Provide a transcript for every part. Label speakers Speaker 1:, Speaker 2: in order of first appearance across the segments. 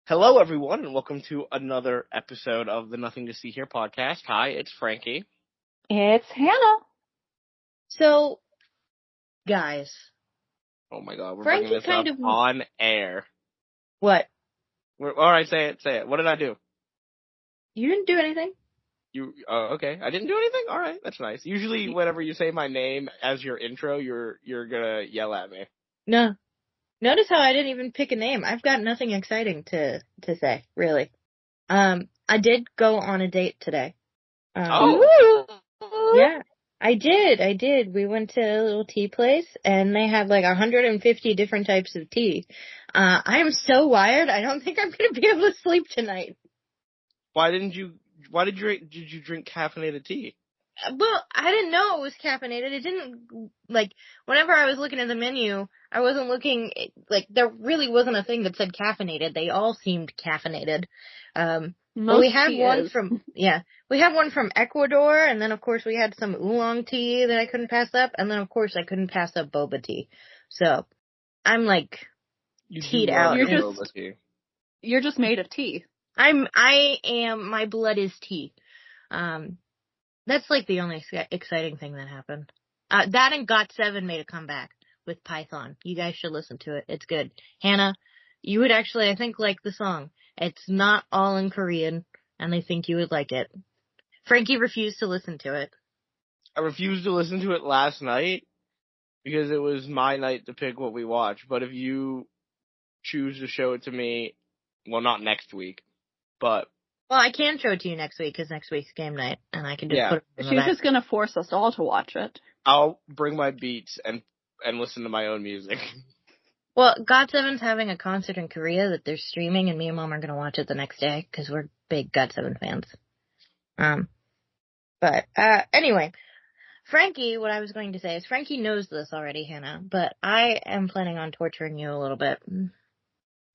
Speaker 1: Hello, everyone, and welcome to another episode of the Nothing to See Here podcast. Hi, it's Frankie.
Speaker 2: It's Hannah. So, guys.
Speaker 1: Oh my God, we're
Speaker 2: Frankie
Speaker 1: bringing this up on air.
Speaker 2: What?
Speaker 1: All right, say it. What did I do?
Speaker 2: You didn't do anything.
Speaker 1: Okay. I didn't do anything? All right, that's nice. Usually, whenever you say my name as your intro, you're gonna yell at me.
Speaker 2: No. Notice how I didn't even pick a name. I've got nothing exciting to say, really. I did go on a date today.
Speaker 1: Oh.
Speaker 2: Yeah, I did. We went to a little tea place, and they had like 150 different types of tea. I am so wired, I don't think I'm going to be able to sleep tonight.
Speaker 1: Why did you drink caffeinated tea?
Speaker 2: Well, I didn't know it was caffeinated. It didn't, whenever I was looking at the menu, I wasn't looking, there really wasn't a thing that said caffeinated. They all seemed caffeinated. But we had one from Ecuador, and then of course we had some oolong tea that I couldn't pass up, and then of course I couldn't pass up boba tea. So, I'm teed out.
Speaker 3: You're just made of tea.
Speaker 2: My blood is tea. That's the only exciting thing that happened. That and GOT7 made a comeback with Python. You guys should listen to it. It's good. Hannah, you would actually, I think, like the song. It's not all in Korean, and I think you would like it. Frankie refused to listen to it.
Speaker 1: I refused to listen to it last night because it was my night to pick what we watch. But if you choose to show it to me, well, not next week, but...
Speaker 2: Well, I can show it to you next week because next week's game night, and I can just put it in the
Speaker 3: She's
Speaker 2: back.
Speaker 3: just going to force us all to watch it.
Speaker 1: I'll bring my beats and listen to my own music.
Speaker 2: Well, GOT7's having a concert in Korea that they're streaming, and me and Mom are going to watch it the next day because we're big GOT7 fans. Anyway, Frankie, what I was going to say is Frankie knows this already, Hannah, but I am planning on torturing you a little bit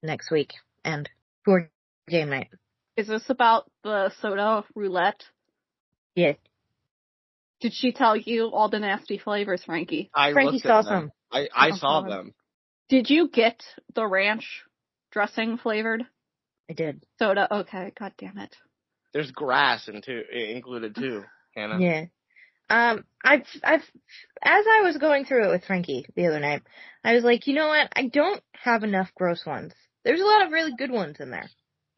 Speaker 2: next week and for game night.
Speaker 3: Is this about the soda roulette?
Speaker 2: Yes.
Speaker 3: Did she tell you all the nasty flavors, Frankie?
Speaker 2: Frankie saw some.
Speaker 1: I saw them.
Speaker 3: Did you get the ranch dressing flavored?
Speaker 2: I did.
Speaker 3: Soda? Okay, god damn it.
Speaker 1: There's grass included too, Hannah.
Speaker 2: Yeah. I've as I was going through it with Frankie the other night, I was like, you know what? I don't have enough gross ones. There's a lot of really good ones in there.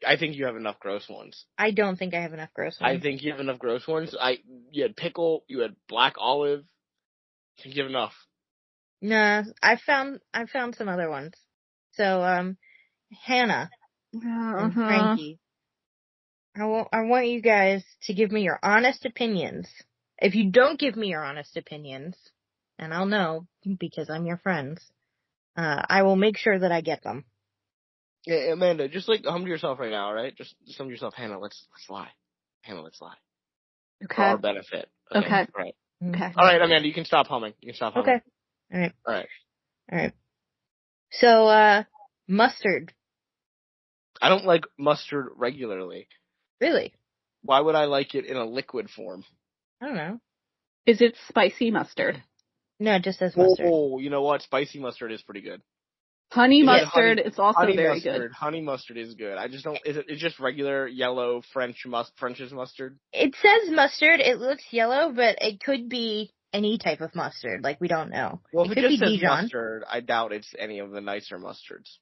Speaker 1: I think you have enough gross ones.
Speaker 2: I don't think I have enough gross ones.
Speaker 1: I think you have enough gross ones. You had pickle, you had black olive. I think you have enough.
Speaker 2: Nah, I found some other ones. So, Hannah and Frankie, I want you guys to give me your honest opinions. If you don't give me your honest opinions, and I'll know because I'm your friends, I will make sure that I get them.
Speaker 1: Yeah, Amanda, just hum to yourself right now, all right? Just hum to yourself, Hannah. Let's lie. Hannah, let's lie.
Speaker 3: Okay.
Speaker 1: For our benefit.
Speaker 3: Okay.
Speaker 1: Right.
Speaker 3: Okay.
Speaker 1: All right, Amanda, you can stop humming.
Speaker 2: Okay. All
Speaker 1: right.
Speaker 2: So, mustard.
Speaker 1: I don't like mustard regularly.
Speaker 2: Really?
Speaker 1: Why would I like it in a liquid form?
Speaker 2: I don't know.
Speaker 3: Is it spicy mustard?
Speaker 2: No, it just says mustard.
Speaker 1: Oh, you know what? Spicy mustard is pretty good.
Speaker 3: Honey mustard is also very good.
Speaker 1: Honey mustard is good. I just don't. It's just regular yellow French's mustard?
Speaker 2: It says mustard. It looks yellow, but it could be any type of mustard. We don't know.
Speaker 1: Well, if it just says
Speaker 2: Dijon.
Speaker 1: mustard, I doubt it's any of the nicer mustards.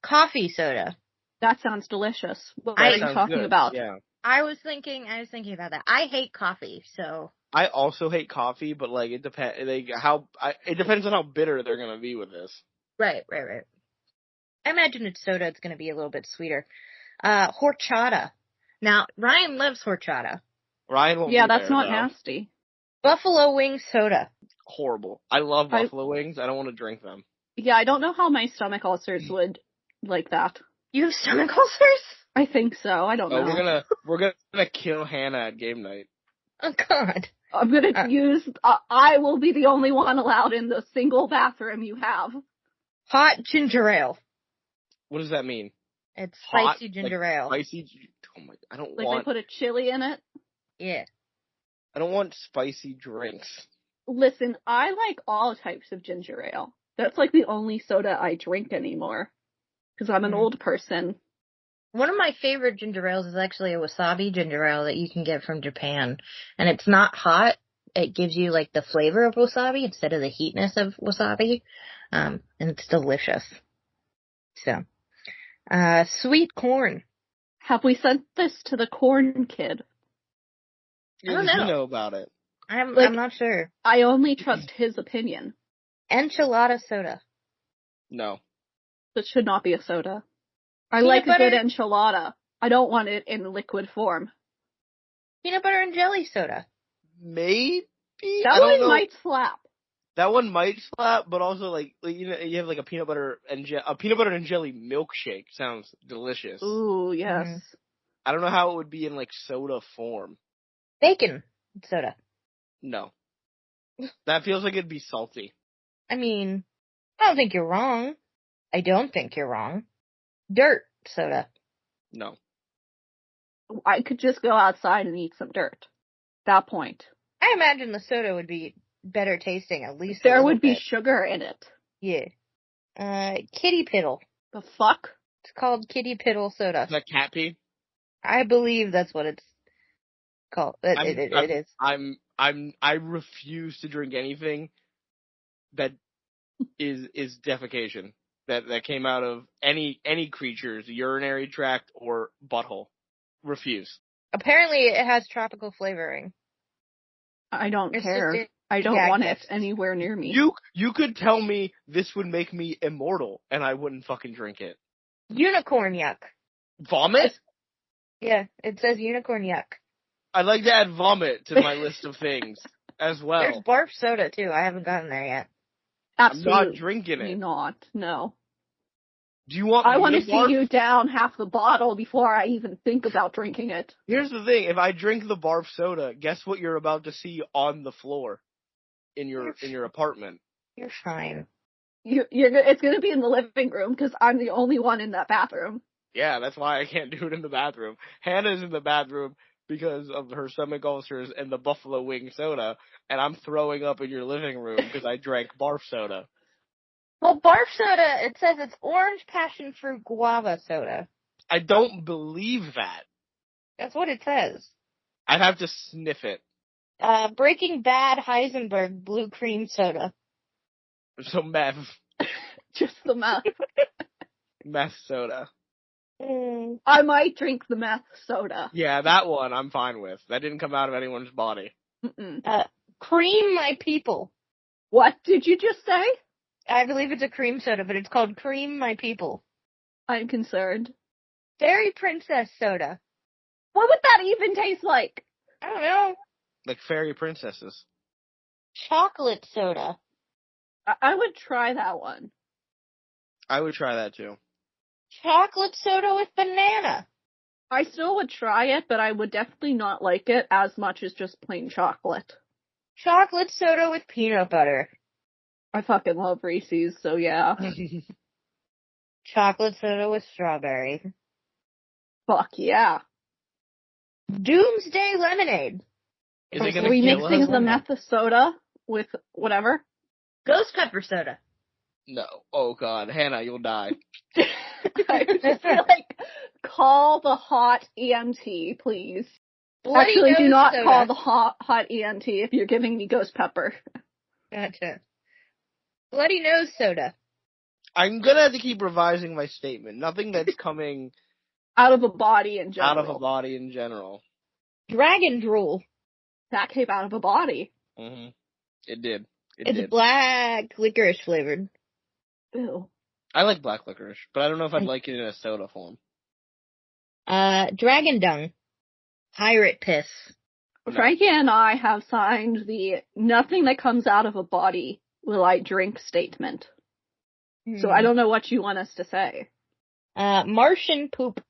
Speaker 2: Coffee soda.
Speaker 3: That sounds delicious. What are you talking about?
Speaker 1: Yeah.
Speaker 2: I was thinking about that. I hate coffee, so.
Speaker 1: I also hate coffee, but it depends. It depends on how bitter they're gonna be with this.
Speaker 2: Right. I imagine it's soda. It's going to be a little bit sweeter. Horchata. Now, Ryan loves horchata.
Speaker 1: Ryan won't.
Speaker 3: Yeah, that's not nasty.
Speaker 2: Buffalo wing soda.
Speaker 1: Horrible. I love buffalo wings. I don't want to drink them.
Speaker 3: Yeah, I don't know how my stomach ulcers would like that.
Speaker 2: You have stomach ulcers?
Speaker 3: I think so. I don't know.
Speaker 1: We're gonna kill Hannah at game night.
Speaker 2: Oh God.
Speaker 3: I'm gonna use. I will be the only one allowed in the single bathroom you have.
Speaker 2: Hot ginger ale.
Speaker 1: What does that mean?
Speaker 2: It's spicy ginger ale.
Speaker 1: Spicy. Oh my! I don't
Speaker 3: want. They put a chili in it.
Speaker 2: Yeah.
Speaker 1: I don't want spicy drinks.
Speaker 3: Listen, I like all types of ginger ale. That's the only soda I drink anymore. because I'm an old person.
Speaker 2: One of my favorite ginger ales is actually a wasabi ginger ale that you can get from Japan. And it's not hot. It gives you, like, the flavor of wasabi instead of the heatness of wasabi. And it's delicious. So, sweet corn.
Speaker 3: Have we sent this to the corn kid?
Speaker 1: Yeah,
Speaker 2: I don't
Speaker 1: does he
Speaker 2: know.
Speaker 1: know about it?
Speaker 2: I'm not sure.
Speaker 3: I only trust his opinion.
Speaker 2: Enchilada soda.
Speaker 1: No.
Speaker 3: This should not be a soda. I
Speaker 2: Peanut
Speaker 3: like
Speaker 2: butter?
Speaker 3: a good enchilada. I don't want it in liquid form.
Speaker 2: Peanut butter and jelly soda.
Speaker 1: Maybe?
Speaker 3: That
Speaker 1: I don't
Speaker 3: one
Speaker 1: know.
Speaker 3: might slap.
Speaker 1: That one might slap, but also like you know, you have like a peanut butter and jelly milkshake. Sounds delicious.
Speaker 3: Ooh, yes.
Speaker 2: Mhm.
Speaker 1: I don't know how it would be in like soda form.
Speaker 2: Bacon soda.
Speaker 1: No. That feels like it'd be salty.
Speaker 2: I mean, I don't think you're wrong. I don't think you're wrong. Dirt soda.
Speaker 1: No.
Speaker 3: I could just go outside and eat some dirt. That point.
Speaker 2: I imagine the soda would be better tasting, at least
Speaker 3: There
Speaker 2: a
Speaker 3: would
Speaker 2: little
Speaker 3: be
Speaker 2: bit.
Speaker 3: sugar in it.
Speaker 2: Yeah. Kitty Piddle.
Speaker 3: The fuck?
Speaker 2: It's called Kitty Piddle soda.
Speaker 1: Is that cat pee?
Speaker 2: I believe that's what it's called. It is.
Speaker 1: I refuse to drink anything that is defecation. That came out of any creature's urinary tract or butthole. Refuse.
Speaker 2: Apparently it has tropical flavoring.
Speaker 3: I don't
Speaker 2: It's
Speaker 3: care.
Speaker 2: just
Speaker 3: I don't
Speaker 2: gag
Speaker 3: want
Speaker 2: gift.
Speaker 3: it anywhere near me.
Speaker 1: You could tell me this would make me immortal, and I wouldn't fucking drink it.
Speaker 2: Unicorn yuck.
Speaker 1: Vomit?
Speaker 2: Yeah, it says unicorn yuck.
Speaker 1: I'd like to add vomit to my list of things as
Speaker 2: There's
Speaker 1: well.
Speaker 2: barf soda too. I haven't gotten there yet.
Speaker 3: Absolutely
Speaker 1: I'm not drinking it.
Speaker 3: not. No.
Speaker 1: Do you want?
Speaker 3: I want to
Speaker 1: me barf?
Speaker 3: see you down half the bottle before I even think about drinking it.
Speaker 1: Here's the thing: if I drink the barf soda, guess what you're about to see on the floor in your apartment?
Speaker 2: You're fine.
Speaker 3: It's going to be in the living room because I'm the only one in that bathroom.
Speaker 1: Yeah, that's why I can't do it in the bathroom. Hannah's in the bathroom because of her stomach ulcers and the buffalo wing soda, and I'm throwing up in your living room because I drank barf soda.
Speaker 2: Well, barf soda, it says it's orange passion fruit guava soda.
Speaker 1: I don't believe that.
Speaker 2: That's what it says.
Speaker 1: I'd have to sniff it.
Speaker 2: Breaking Bad Heisenberg blue cream soda.
Speaker 1: So meth
Speaker 3: Just the meth.
Speaker 1: soda.
Speaker 3: I might drink the meth soda.
Speaker 1: Yeah, that one I'm fine with. That didn't come out of anyone's body.
Speaker 3: Mm-mm.
Speaker 2: Cream My People.
Speaker 3: What did you just say?
Speaker 2: I believe it's a cream soda, but it's called Cream My People.
Speaker 3: I'm concerned.
Speaker 2: Fairy Princess soda.
Speaker 3: What would that even taste like?
Speaker 2: I don't know.
Speaker 1: Like fairy princesses.
Speaker 2: Chocolate soda.
Speaker 3: I would try that one.
Speaker 1: I would try that too.
Speaker 2: Chocolate soda with banana.
Speaker 3: I still would try it, but I would definitely not like it as much as just plain chocolate.
Speaker 2: Chocolate soda with peanut butter.
Speaker 3: I fucking love Reese's, so yeah.
Speaker 2: Chocolate soda with strawberry.
Speaker 3: Fuck yeah.
Speaker 2: Doomsday lemonade.
Speaker 1: Is it
Speaker 3: Are
Speaker 1: gonna
Speaker 3: we
Speaker 1: kill
Speaker 3: mixing
Speaker 1: us?
Speaker 3: the meth soda with whatever?
Speaker 2: Ghost pepper soda.
Speaker 1: No. Oh god, Hannah, you'll die.
Speaker 3: I would just be like, call the hot EMT, please.
Speaker 2: Bloody
Speaker 3: Actually, do
Speaker 2: nose
Speaker 3: not
Speaker 2: soda.
Speaker 3: call the hot EMT if you're giving me ghost pepper.
Speaker 2: Gotcha. Bloody nose soda.
Speaker 1: I'm gonna have to keep revising my statement. Nothing that's coming
Speaker 3: Out of a body in general.
Speaker 1: out of a body in general.
Speaker 2: Dragon drool.
Speaker 3: That came out of a body.
Speaker 1: Mm-hmm. It did.
Speaker 2: It's black licorice flavored.
Speaker 3: Ew.
Speaker 1: I like black licorice, but I don't know if I'd like it in a soda form.
Speaker 2: Dragon dung. Pirate piss.
Speaker 1: No.
Speaker 3: Frankie and I have signed the nothing that comes out of a body will I drink statement. So I don't know what you want us to say.
Speaker 2: Martian poop.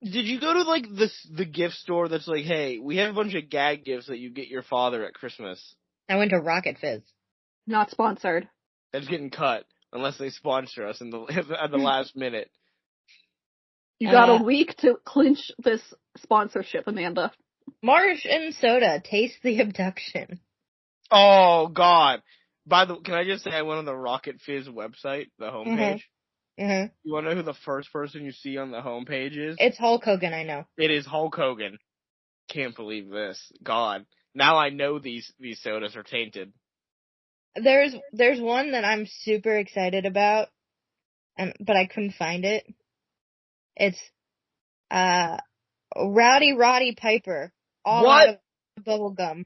Speaker 1: Did you go to like the gift store that's like, hey, we have a bunch of gag gifts that you get your father at Christmas?
Speaker 2: I went to Rocket Fizz.
Speaker 3: Not sponsored.
Speaker 1: That's getting cut unless they sponsor us in the at the last minute.
Speaker 3: You got a week to clinch this sponsorship, Amanda.
Speaker 2: Martian soda. Taste the abduction.
Speaker 1: Oh God! By the way, can I just say I went on the Rocket Fizz website, the homepage.
Speaker 2: Mm-hmm.
Speaker 1: You want to know who the first person you see on the homepage is?
Speaker 2: It's Hulk Hogan, I know.
Speaker 1: It is Hulk Hogan. Can't believe this. God. Now I know these sodas are tainted.
Speaker 2: There's one that I'm super excited about, but I couldn't find it. It's Rowdy Roddy Piper, all
Speaker 1: What?
Speaker 2: out of bubble gum.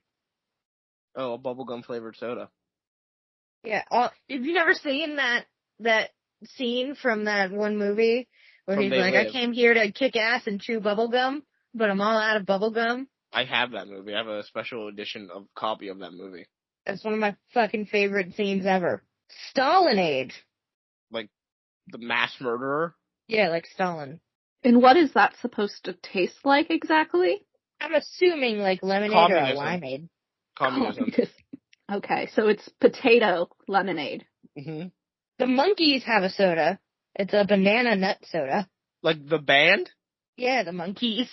Speaker 1: Oh, a bubblegum flavored soda.
Speaker 2: Yeah. Have you never seen that scene from that one movie where
Speaker 1: From
Speaker 2: he's
Speaker 1: They
Speaker 2: like,
Speaker 1: Live.
Speaker 2: I came here to kick ass and chew bubble gum, but I'm all out of bubble gum?
Speaker 1: I have that movie. I have a special edition copy of that movie.
Speaker 2: That's one of my fucking favorite scenes ever. Stalin age.
Speaker 1: Like the mass murderer.
Speaker 2: Yeah, like Stalin.
Speaker 3: And what is that supposed to taste like exactly?
Speaker 2: I'm assuming like lemonade or a
Speaker 1: Communism.
Speaker 2: limeade.
Speaker 1: Communism.
Speaker 3: Okay, so it's potato lemonade.
Speaker 1: Mm-hmm.
Speaker 2: The Monkeys have a soda. It's a banana nut soda.
Speaker 1: Like the band?
Speaker 2: Yeah, the Monkeys.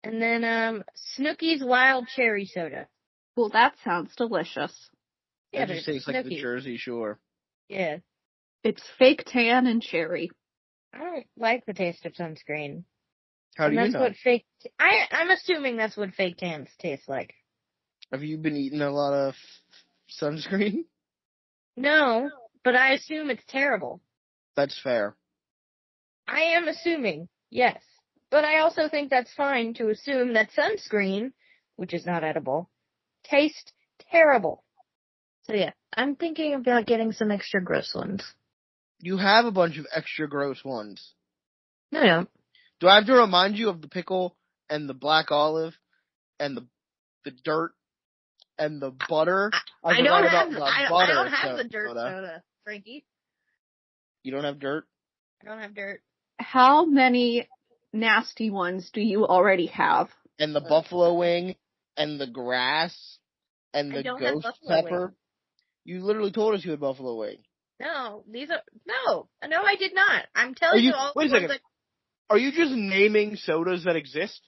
Speaker 2: And then Snooki's Wild Cherry Soda.
Speaker 3: Well, that sounds delicious.
Speaker 2: Yeah,
Speaker 1: It
Speaker 2: but
Speaker 1: just
Speaker 2: it's
Speaker 1: tastes like the
Speaker 2: Snooki.
Speaker 1: Jersey Shore.
Speaker 2: Yeah.
Speaker 3: It's fake tan and cherry.
Speaker 2: I don't like the taste of sunscreen.
Speaker 1: How do
Speaker 2: and
Speaker 1: you
Speaker 2: that's
Speaker 1: know?
Speaker 2: what I'm assuming that's what fake tans taste like.
Speaker 1: Have you been eating a lot of sunscreen?
Speaker 2: No, but I assume it's terrible.
Speaker 1: That's fair.
Speaker 2: I am assuming, yes. But I also think that's fine to assume that sunscreen, which is not edible, tastes terrible. So yeah, I'm thinking about getting some extra gross ones.
Speaker 1: You have a bunch of extra gross ones.
Speaker 2: No, I don't.
Speaker 1: Do I have to remind you of the pickle and the black olive and the dirt and the butter?
Speaker 2: I
Speaker 1: forgot
Speaker 2: don't
Speaker 1: about
Speaker 2: have
Speaker 1: the
Speaker 2: I
Speaker 1: butter
Speaker 2: don't have the dirt
Speaker 1: soda.
Speaker 2: soda, Frankie.
Speaker 1: You don't have dirt?
Speaker 2: I don't have dirt.
Speaker 3: How many nasty ones do you already have?
Speaker 1: And the buffalo wing and the grass and
Speaker 2: I
Speaker 1: the
Speaker 2: don't have
Speaker 1: ghost
Speaker 2: buffalo
Speaker 1: pepper.
Speaker 2: wing.
Speaker 1: You literally told us you had buffalo wing.
Speaker 2: No, no, I did not. I'm telling you all
Speaker 1: Wait a
Speaker 2: the ones
Speaker 1: second.
Speaker 2: that.
Speaker 1: Are you just naming sodas that exist?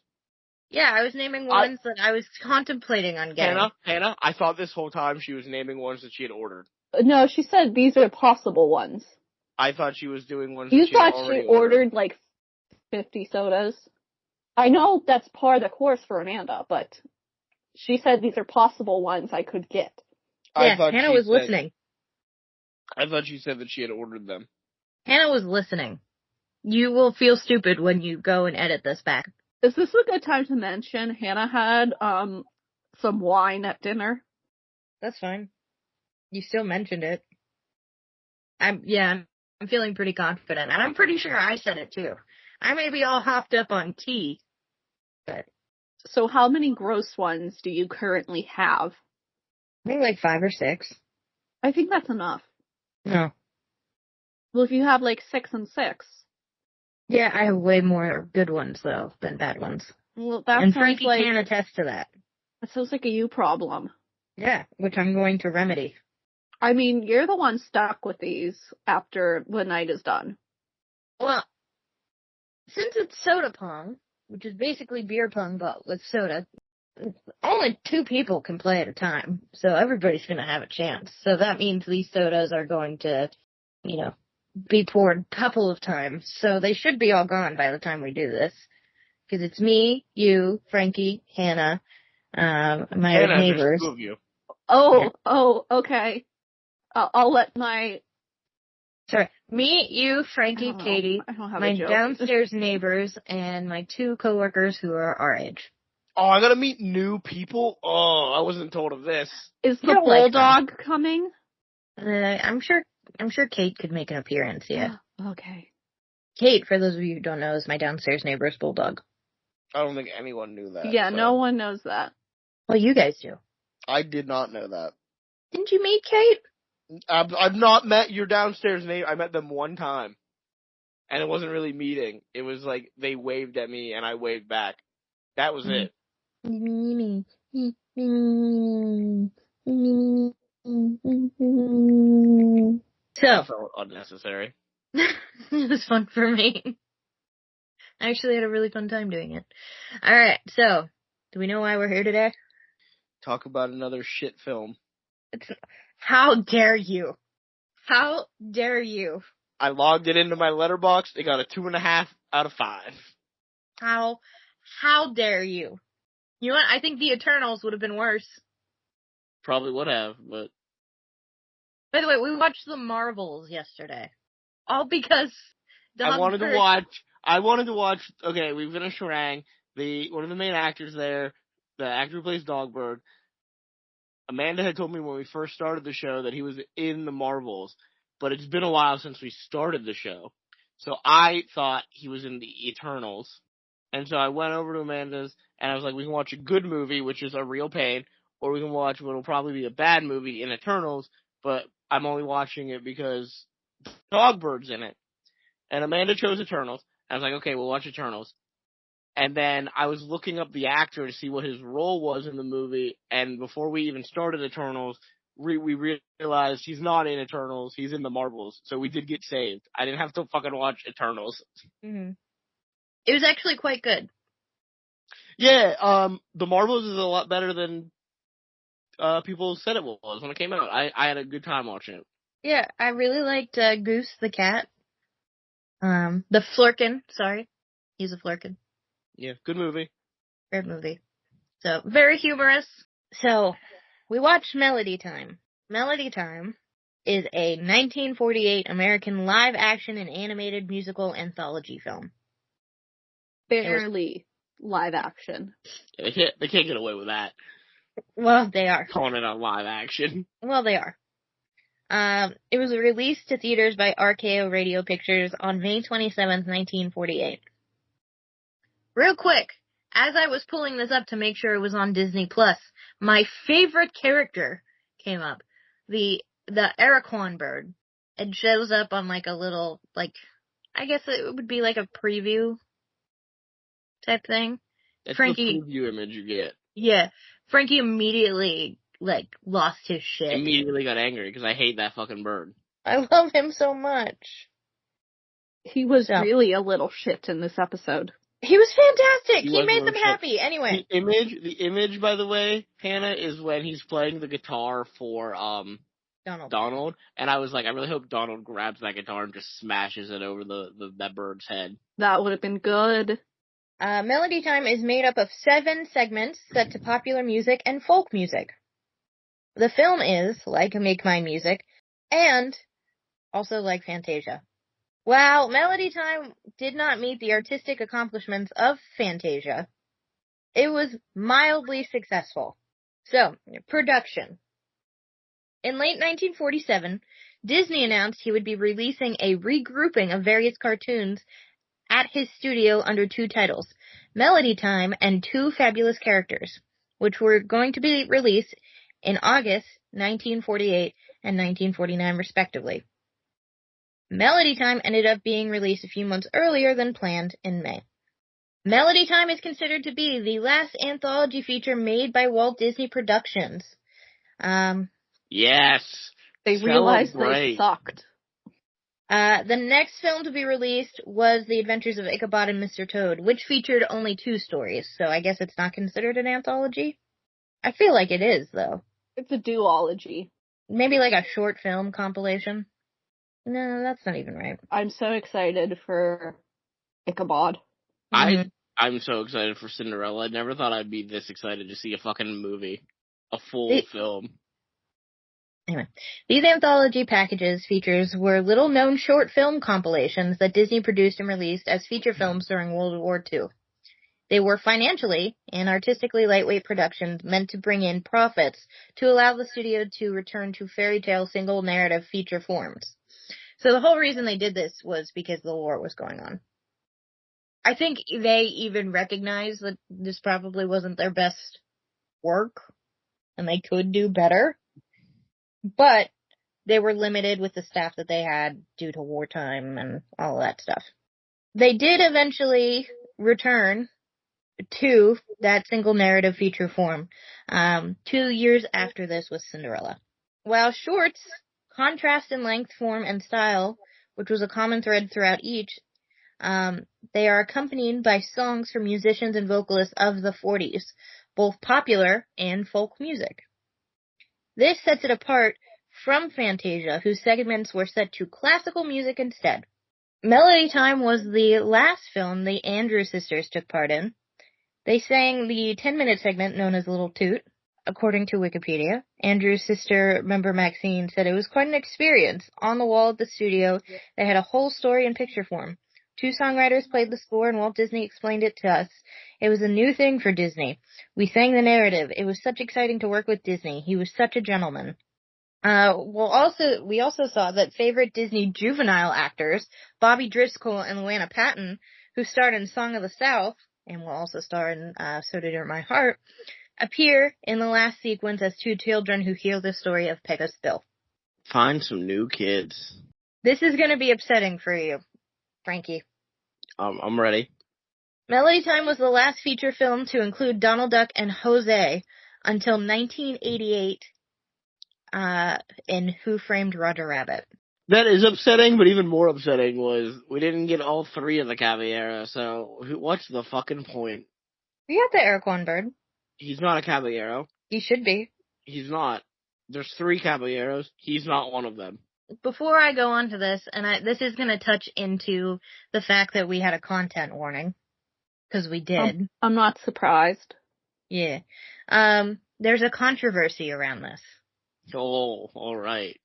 Speaker 2: Yeah, I was naming ones that I was contemplating on getting.
Speaker 1: Hannah, I thought this whole time she was naming ones that she had ordered.
Speaker 3: No, she said these are possible ones.
Speaker 1: I thought she was doing ones
Speaker 3: You
Speaker 1: that she had
Speaker 3: thought
Speaker 1: already
Speaker 3: she ordered like 50 sodas? I know that's par the course for Amanda, but she said these are possible ones I could get.
Speaker 2: Yeah, Hannah was listening.
Speaker 1: I thought she said that she had ordered them.
Speaker 2: Hannah was listening. You will feel stupid when you go and edit this back.
Speaker 3: Is this a good time to mention Hannah had some wine at dinner?
Speaker 2: That's fine. You still mentioned it. I'm feeling pretty confident, and I'm pretty sure I said it too. I may be all hopped up on tea, but.
Speaker 3: So how many gross ones do you currently have?
Speaker 2: I think like 5 or 6.
Speaker 3: I think that's enough.
Speaker 2: No.
Speaker 3: Well, if you have like 6 and 6.
Speaker 2: Yeah, I have way more good ones though than bad ones.
Speaker 3: Well, that
Speaker 2: and
Speaker 3: sounds
Speaker 2: Frankie
Speaker 3: like
Speaker 2: can attest to that.
Speaker 3: That sounds like a you problem.
Speaker 2: Yeah, which I'm going to remedy.
Speaker 3: I mean, you're the one stuck with these after the night is done.
Speaker 2: Well, since it's soda pong, which is basically beer pong but with soda, only 2 people can play at a time, so everybody's going to have a chance. So that means these sodas are going to, be poured a couple of times. So they should be all gone by the time we do this. Because it's me, you, Frankie, Hannah, my neighbors.
Speaker 1: There's 2 of you.
Speaker 3: Oh, okay. I'll let my...
Speaker 2: Sorry, me, you, Frankie, Katie, my downstairs neighbors, and my 2 coworkers who are our age.
Speaker 1: Oh, I gotta meet new people? Oh, I wasn't told of this.
Speaker 3: Is the bulldog coming?
Speaker 2: I'm sure Kate could make an appearance, yeah.
Speaker 3: Okay.
Speaker 2: Kate, for those of you who don't know, is my downstairs neighbor's bulldog.
Speaker 1: I don't think anyone knew that.
Speaker 3: Yeah, so. No one knows that.
Speaker 2: Well, you guys do.
Speaker 1: I did not know that.
Speaker 2: Didn't you meet Kate?
Speaker 1: I've not met your downstairs neighbor. I met them one time. And it wasn't really meeting. It was like they waved at me and I waved back. That was it.
Speaker 2: So.
Speaker 1: That felt unnecessary.
Speaker 2: It was fun for me. I actually had a really fun time doing it. Alright, so, do we know why we're here today?
Speaker 1: Talk about another shit film.
Speaker 2: How dare you? How dare you?
Speaker 1: I logged it into my letterbox. It got a 2.5 out of 5.
Speaker 2: How dare you? You know what? I think the Eternals would have been worse.
Speaker 1: Probably would have, but.
Speaker 2: By the way, we watched The Marvels yesterday. All because
Speaker 1: I wanted to watch, okay, we finished Shorang. One of the main actors there, the actor who plays Dogbird, Amanda had told me when we first started the show that he was in The Marvels, but it's been a while since we started the show. So I thought he was in the Eternals. And so I went over to Amanda's, and I was like, we can watch a good movie, which is a real pain, or we can watch what will probably be a bad movie in Eternals, but I'm only watching it because Dogbird's in it. And Amanda chose Eternals. I was like, okay, we'll watch Eternals. And then I was looking up the actor to see what his role was in the movie, and before we even started Eternals, we realized he's not in Eternals, he's in The Marvels, so we did get saved. I didn't have to fucking watch Eternals.
Speaker 2: Mm-hmm. It was actually quite good.
Speaker 1: Yeah, The Marvels is a lot better than people said it was when it came out. I had a good time watching it.
Speaker 2: Yeah, I really liked Goose the cat. The Flurkin, sorry. He's a Flurkin.
Speaker 1: Yeah, good movie.
Speaker 2: Great movie. So, very humorous. So, we watched Melody Time. Melody Time is a 1948 American live-action and animated musical anthology film.
Speaker 3: Barely live action.
Speaker 1: They can't get away with that.
Speaker 2: Well, they are.
Speaker 1: Calling it a live action.
Speaker 2: Well, they are. It was released to theaters by RKO Radio Pictures on May 27th, 1948. Real quick, as I was pulling this up to make sure it was on Disney Plus, my favorite character came up. The Aracuan bird. It shows up on like a little, like, I guess it would be like a preview type thing.
Speaker 1: That's
Speaker 2: Frankie,
Speaker 1: the preview image you get.
Speaker 2: Yeah. Frankie immediately, like, lost his shit.
Speaker 1: Immediately got angry because I hate that fucking bird.
Speaker 2: I love him so much.
Speaker 3: He was really a little shit in this episode.
Speaker 2: He was fantastic. He made them happy. Anyway.
Speaker 1: The image, by the way, Hannah, is when he's playing the guitar for, Donald. And I was like, I really hope Donald grabs that guitar and just smashes it over that bird's head.
Speaker 3: That would have been good.
Speaker 2: Melody Time is made up of 7 segments set to popular music and folk music. The film is like Make Mine Music and also like Fantasia. While Melody Time did not meet the artistic accomplishments of Fantasia, it was mildly successful. So, production. In late 1947, Disney announced he would be releasing a regrouping of various cartoons at his studio under 2 titles, Melody Time and 2 Fabulous Characters, which were going to be released in August 1948 and 1949 respectively. Melody Time ended up being released a few months earlier than planned in May. Melody Time is considered to be the last anthology feature made by Walt Disney Productions.
Speaker 1: Yes!
Speaker 3: They realized they sucked.
Speaker 2: The next film to be released was The Adventures of Ichabod and Mr. Toad, which featured only 2 stories, so I guess it's not considered an anthology? I feel like it is, though.
Speaker 3: It's a duology.
Speaker 2: Maybe like a short film compilation? No, that's not even right.
Speaker 3: I'm so excited for Ichabod.
Speaker 1: Mm-hmm. I'm so excited for Cinderella. I never thought I'd be this excited to see a fucking movie. A full film.
Speaker 2: Anyway, these anthology packages features were little-known short film compilations that Disney produced and released as feature films during World War II. They were financially and artistically lightweight productions meant to bring in profits to allow the studio to return to fairy tale single-narrative feature forms. So the whole reason they did this was because the war was going on. I think they even recognized that this probably wasn't their best work, and they could do better. But they were limited with the staff that they had due to wartime and all that stuff. They did eventually return to that single narrative feature form 2 years after this with Cinderella. While shorts contrast in length, form, and style, which was a common thread throughout each, they are accompanied by songs from musicians and vocalists of the 40s, both popular and folk music. This sets it apart from Fantasia, whose segments were set to classical music instead. Melody Time was the last film the Andrews sisters took part in. They sang the 10-minute segment known as Little Toot. According to Wikipedia, Andrew's sister member Maxine said it was quite an experience. On the wall at the studio, they had a whole story in picture form. 2 songwriters played the score and Walt Disney explained it to us. It was a new thing for Disney. We sang the narrative. It was such exciting to work with Disney. He was such a gentleman. We also saw that favorite Disney juvenile actors, Bobby Driscoll and Luana Patton, who starred in Song of the South, and will also star in So Did Hurt My Heart, appear in the last sequence as 2 children who hear the story of Pegasus Bill.
Speaker 1: Find some new kids.
Speaker 2: This is going to be upsetting for you, Frankie.
Speaker 1: I'm ready.
Speaker 2: Melody Time was the last feature film to include Donald Duck and Jose until 1988 in Who Framed Roger Rabbit.
Speaker 1: That is upsetting, but even more upsetting was we didn't get all 3 of the Caballero, so what's the fucking point?
Speaker 2: We got the Aracuan bird.
Speaker 1: He's not a Caballero.
Speaker 2: He should be.
Speaker 1: He's not. There's 3 Caballeros. He's not one of them.
Speaker 2: Before I go on to this, this is going to touch into the fact that we had a content warning. Because we did.
Speaker 3: I'm not surprised.
Speaker 2: Yeah. There's a controversy around this.
Speaker 1: Oh, alright.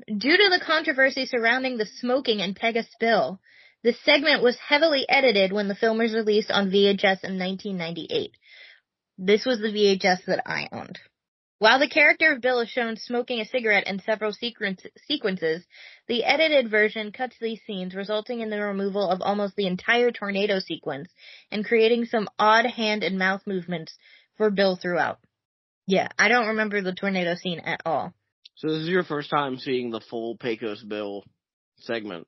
Speaker 2: Due to the controversy surrounding the smoking in Pegasus Bill, the segment was heavily edited when the film was released on VHS in 1998. This was the VHS that I owned. While the character of Bill is shown smoking a cigarette in several sequences, the edited version cuts these scenes, resulting in the removal of almost the entire tornado sequence and creating some odd hand and mouth movements for Bill throughout. Yeah, I don't remember the tornado scene at all.
Speaker 1: So this is your first time seeing the full Pecos Bill segment?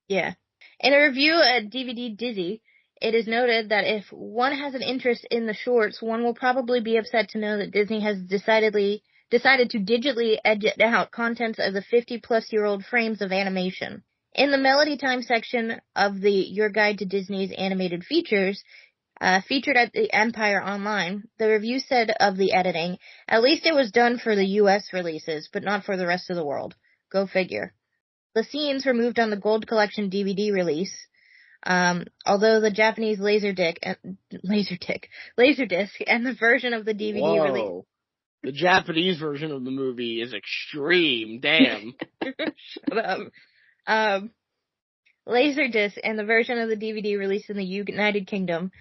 Speaker 2: Yeah. In a review at DVD Dizzy, it is noted that if one has an interest in the shorts, one will probably be upset to know that Disney has decided to digitally edit out contents of the 50-plus-year-old frames of animation. In the Melody Time section of the Your Guide to Disney's Animated Features, featured at the Empire Online, the review said of the editing, at least it was done for the U.S. releases, but not for the rest of the world. Go figure. The scenes were moved on the Gold Collection DVD release, although the Japanese Laserdisc and the version of the DVD release.
Speaker 1: The Japanese version of the movie is extreme. Damn.
Speaker 2: Shut up. Laserdisc and the version of the DVD released in the United Kingdom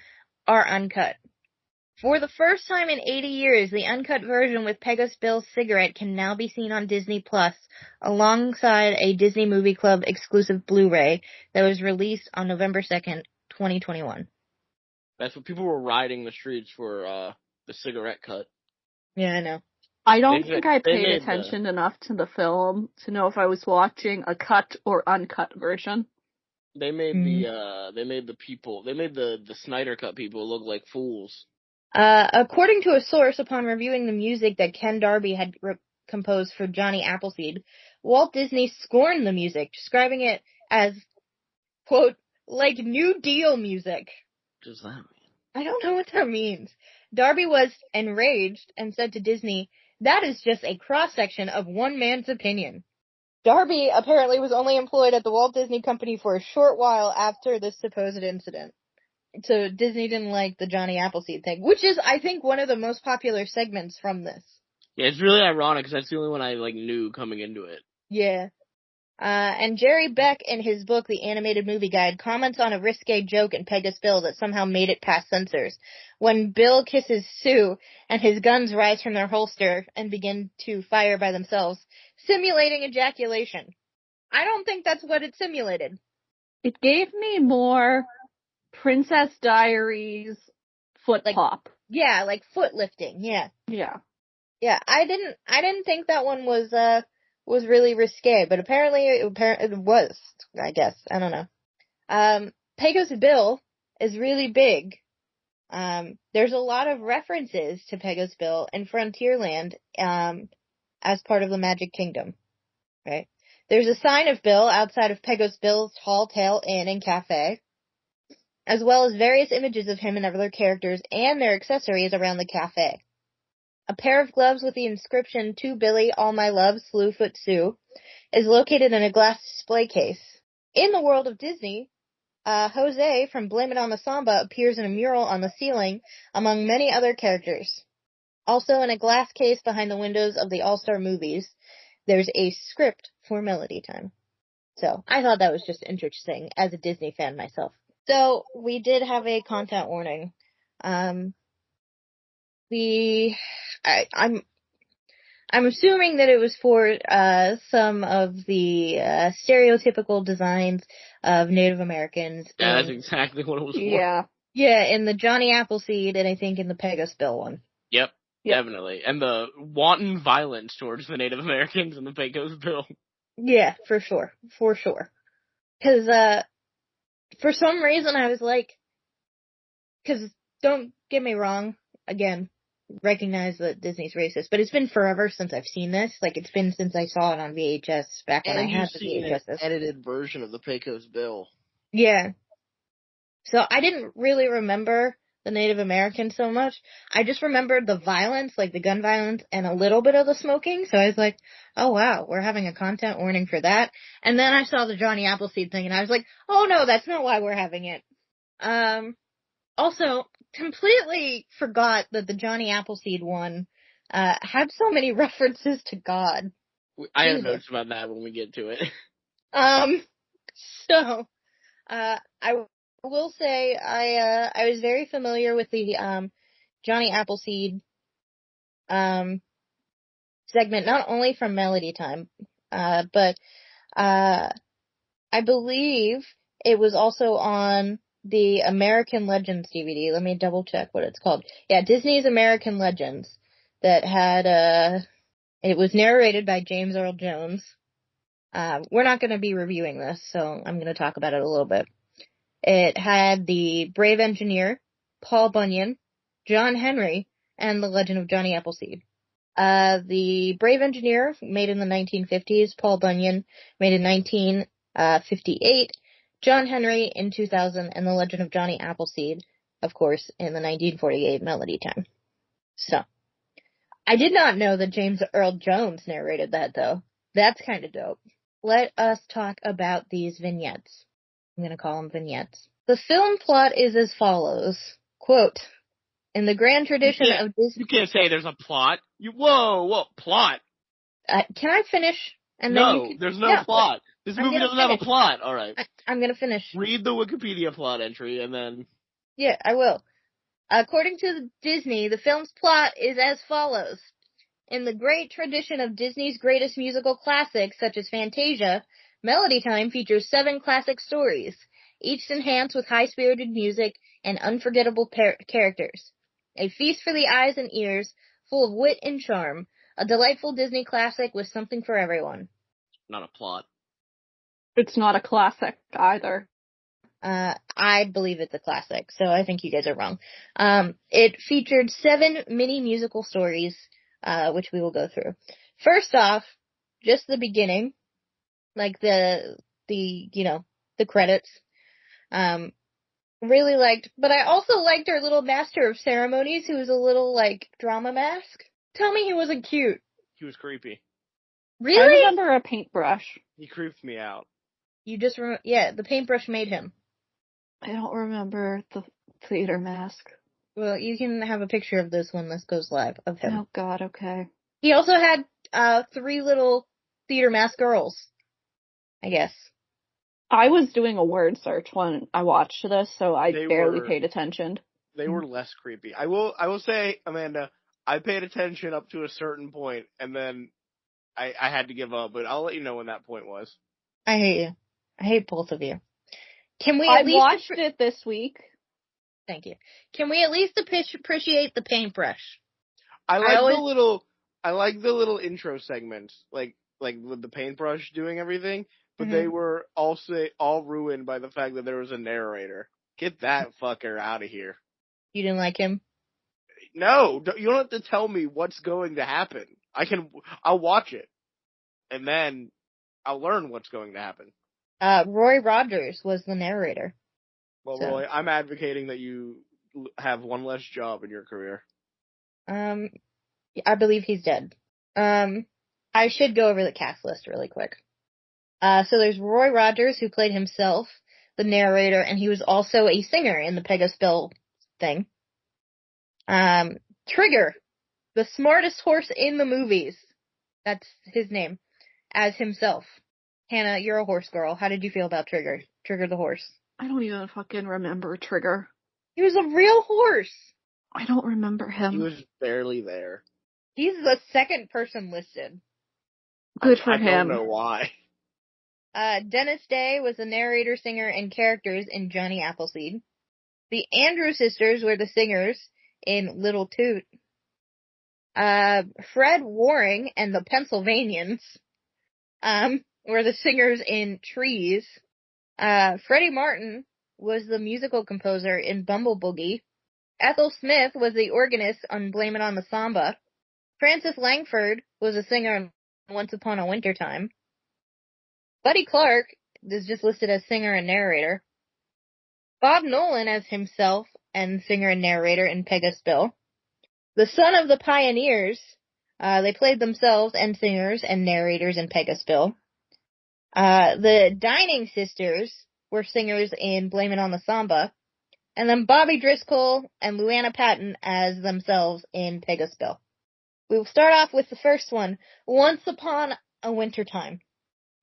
Speaker 2: are uncut. For the first time in 80 years, the uncut version with Pegasus Bill's cigarette can now be seen on Disney Plus, alongside a Disney Movie Club exclusive Blu-ray that was released on November 2nd, 2021.
Speaker 1: That's what people were riding the streets for, the cigarette cut.
Speaker 2: Yeah, I know.
Speaker 3: I don't think I paid attention enough to the film to know if I was watching a cut or uncut version.
Speaker 1: They made the Snyder Cut people look like fools.
Speaker 2: According to a source, upon reviewing the music that Ken Darby had composed for Johnny Appleseed, Walt Disney scorned the music, describing it as, quote, like New Deal music.
Speaker 1: What does that mean?
Speaker 2: I don't know what that means. Darby was enraged and said to Disney, "That is just a cross-section of one man's opinion." Darby apparently was only employed at the Walt Disney Company for a short while after this supposed incident. So Disney didn't like the Johnny Appleseed thing, which is, I think, one of the most popular segments from this.
Speaker 1: Yeah, it's really ironic because that's the only one I knew coming into it.
Speaker 2: Yeah. And Jerry Beck, in his book, The Animated Movie Guide, comments on a risque joke in Pegasus Bill that somehow made it past censors. When Bill kisses Sue and his guns rise from their holster and begin to fire by themselves, simulating ejaculation. I don't think that's what it simulated.
Speaker 3: It gave me more Princess Diaries foot pop.
Speaker 2: Yeah, like foot lifting, yeah.
Speaker 3: Yeah.
Speaker 2: Yeah, I didn't think that one was really risque, but apparently it was, I guess. I don't know. Pegasus Bill is really big. There's a lot of references to Pegasus Bill in Frontierland, as part of the Magic Kingdom, right? There's a sign of Bill outside of Pegasus Bill's Tall Tale Inn and Cafe, as well as various images of him and other characters and their accessories around the cafe. a pair of gloves with the inscription, "To Billy, all my love, Slewfoot Sue," is located in a glass display case. In the world of Disney, Jose from Blame It on the Samba appears in a mural on the ceiling, among many other characters. Also in a glass case behind the windows of the All-Star movies, there's a script for Melody Time. So, I thought that was just interesting as a Disney fan myself. So, we did have a content warning. I'm assuming that it was for some of the stereotypical designs of Native Americans.
Speaker 1: Yeah, that's exactly what it was for.
Speaker 3: Yeah,
Speaker 2: in the Johnny Appleseed and I think in the Pegasus Bill one.
Speaker 1: Yep, definitely. And the wanton violence towards the Native Americans in the Pecos Bill.
Speaker 2: Yeah, for sure. Because, for some reason I was like, because don't get me wrong, again, recognize that Disney's racist, but it's been forever since I've seen this. Like, it's been since I saw it on VHS back when I had the VHS.
Speaker 1: An edited version of the Pecos Bill.
Speaker 2: Yeah. So I didn't really remember the Native Americans so much. I just remembered the violence, like the gun violence, and a little bit of the smoking. So I was like, oh wow, we're having a content warning for that. And then I saw the Johnny Appleseed thing and I was like, oh no, that's not why we're having it. Also, completely forgot that the Johnny Appleseed one, had so many references to God.
Speaker 1: I have notes about that when we get to it.
Speaker 2: So, I will say I was very familiar with the Johnny Appleseed segment, not only from Melody Time, but I believe it was also on the American Legends DVD. Let me double check what it's called. Yeah, Disney's American Legends, that had it was narrated by James Earl Jones. We're not going to be reviewing this, so I'm going to talk about it a little bit. It had the Brave Engineer, Paul Bunyan, John Henry, and the Legend of Johnny Appleseed. The Brave Engineer, made in the 1950s, Paul Bunyan, made in 1958, John Henry in 2000, and the Legend of Johnny Appleseed, of course, in the 1948 Melody Time. So, I did not know that James Earl Jones narrated that, though. That's kind of dope. Let us talk about these vignettes. I'm going to call them vignettes. The film plot is as follows. Quote, in the grand tradition of Disney...
Speaker 1: You can't say there's a plot. Whoa, plot.
Speaker 2: Can I finish? And
Speaker 1: no,
Speaker 2: then you
Speaker 1: there's no plot. This movie doesn't have a plot. All right.
Speaker 2: I'm going to finish.
Speaker 1: Read the Wikipedia plot entry and then...
Speaker 2: Yeah, I will. According to Disney, the film's plot is as follows. In the great tradition of Disney's greatest musical classics, such as Fantasia, Melody Time features 7 classic stories, each enhanced with high-spirited music and unforgettable characters. A feast for the eyes and ears, full of wit and charm. A delightful Disney classic with something for everyone.
Speaker 1: Not a plot.
Speaker 3: It's not a classic either.
Speaker 2: I believe it's a classic, so I think you guys are wrong. It featured 7 mini musical stories, which we will go through. First off, just the beginning, like the credits. Really liked, but I also liked our little master of ceremonies, who was a little, like, drama mask. Tell me he wasn't cute.
Speaker 1: He was creepy.
Speaker 2: Really?
Speaker 3: I remember a paintbrush.
Speaker 1: He creeped me out.
Speaker 2: You just the paintbrush made him.
Speaker 3: I don't remember the theater mask.
Speaker 2: Well, you can have a picture of this when this goes live of him.
Speaker 3: Oh god, okay.
Speaker 2: He also had 3 little theater mask girls, I guess.
Speaker 3: I was doing a word search when I watched this, so I barely paid attention.
Speaker 1: They were less creepy. I will say, Amanda, I paid attention up to a certain point, and then I had to give up, but I'll let you know when that point was.
Speaker 2: I hate you. I hate both of you. Can we
Speaker 3: I watched it this week.
Speaker 2: Thank you. Can we at least appreciate the paintbrush?
Speaker 1: I like the little intro segments, like with the paintbrush doing everything, but they were also all ruined by the fact that there was a narrator. Get that fucker out of here.
Speaker 2: You didn't like him?
Speaker 1: No, you don't have to tell me what's going to happen. I'll watch it, and then I'll learn what's going to happen.
Speaker 2: Roy Rogers was the narrator.
Speaker 1: Well, so. Roy, I'm advocating that you have one less job in your career.
Speaker 2: I believe he's dead. I should go over the cast list really quick. So there's Roy Rogers, who played himself, the narrator, and he was also a singer in the Pegasus thing. Trigger, the smartest horse in the movies. That's his name, as himself. Hannah, you're a horse girl. How did you feel about Trigger? Trigger the horse.
Speaker 3: I don't even fucking remember Trigger.
Speaker 2: He was a real horse.
Speaker 3: I don't remember him.
Speaker 1: He was barely there.
Speaker 2: He's the second person listed.
Speaker 3: Good for him.
Speaker 1: I don't know why.
Speaker 2: Dennis Day was the narrator, singer, and characters in Johnny Appleseed. The Andrews sisters were the singers in Little Toot. Fred Waring and the Pennsylvanians were the singers in Trees. Freddie Martin was the musical composer in Bumble Boogie. Ethel Smith was the organist on Blame It on the Samba. Francis Langford was a singer in Once Upon a Wintertime. Buddy Clark is just listed as singer and narrator. Bob Nolan as himself and singer and narrator in Pegasus Bill. The Son of the Pioneers, they played themselves and singers and narrators in Pegasus Bill. The Dining Sisters were singers in Blame It on the Samba. And then Bobby Driscoll and Luana Patton as themselves in Pegasus Bill. We will start off with the first one, Once Upon a Wintertime.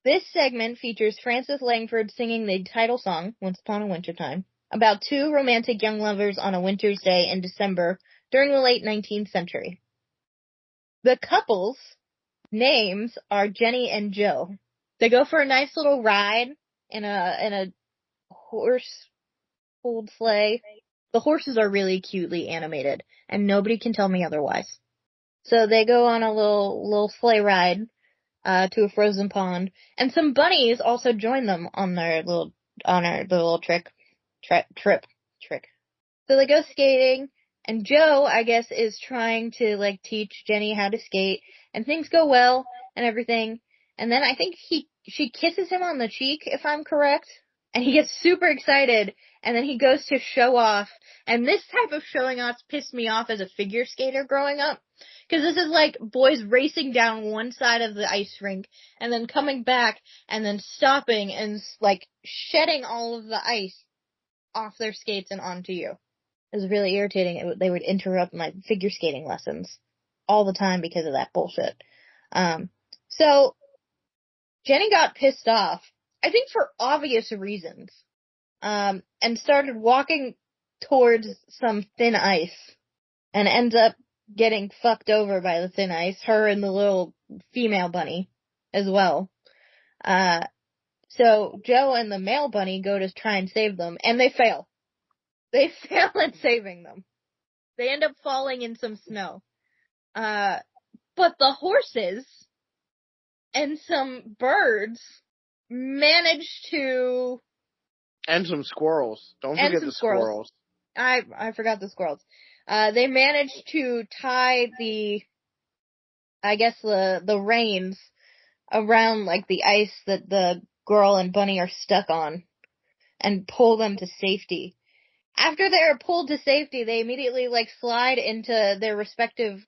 Speaker 2: This segment features Francis Langford singing the title song, Once Upon a Wintertime, about two romantic young lovers on a winter's day in December during the late 19th century. The couple's names are Jenny and Joe. They go for a nice little ride in a horse-pulled sleigh. The horses are really cutely animated, and nobody can tell me otherwise. So they go on a little sleigh ride to a frozen pond, and some bunnies also join them on their little trip. So they go skating, and Joe, I guess, is trying to teach Jenny how to skate, and things go well and everything. And then I think she kisses him on the cheek, if I'm correct, and he gets super excited, and then he goes to show off. And this type of showing off pissed me off as a figure skater growing up. Because this is like boys racing down one side of the ice rink and then coming back and then stopping and shedding all of the ice off their skates and onto you. It was really irritating. They would interrupt my figure skating lessons all the time because of that bullshit. So Jenny got pissed off, I think for obvious reasons, and started walking towards some thin ice and ends up getting fucked over by the thin ice, her and the little female bunny as well. So Joe and the male bunny go to try and save them, and they fail. They fail at saving them. They end up falling in some snow. But the horses and some birds manage to...
Speaker 1: And some squirrels. Don't forget the squirrels.
Speaker 2: I forgot the squirrels. They managed to tie the reins around the ice that the girl and bunny are stuck on and pull them to safety. After they're pulled to safety, they immediately slide into their respective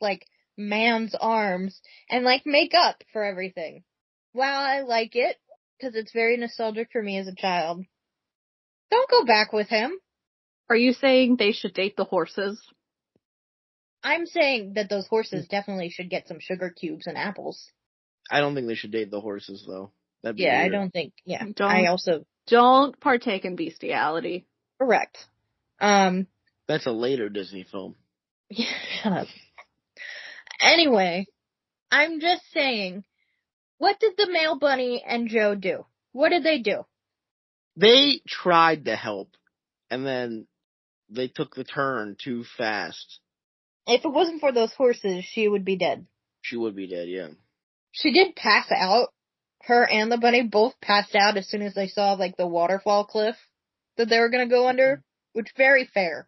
Speaker 2: man's arms and make up for everything. Wow, I like it because it's very nostalgic for me as a child. Don't go back with him.
Speaker 3: Are you saying they should date the horses?
Speaker 2: I'm saying that those horses definitely should get some sugar cubes and apples.
Speaker 1: I don't think they should date the horses, though. That'd be
Speaker 2: weird.
Speaker 1: I
Speaker 2: don't think,
Speaker 3: Don't partake in bestiality.
Speaker 2: Correct.
Speaker 1: That's a later Disney film.
Speaker 2: Yeah, shut up. Anyway, I'm just saying, what did the male bunny and Joe do? What did they do?
Speaker 1: They tried to help, and then they took the turn too fast.
Speaker 2: If it wasn't for those horses, she would be dead.
Speaker 1: She would be dead, yeah.
Speaker 2: She did pass out. Her and the bunny both passed out as soon as they saw, the waterfall cliff that they were going to go under, which very fair.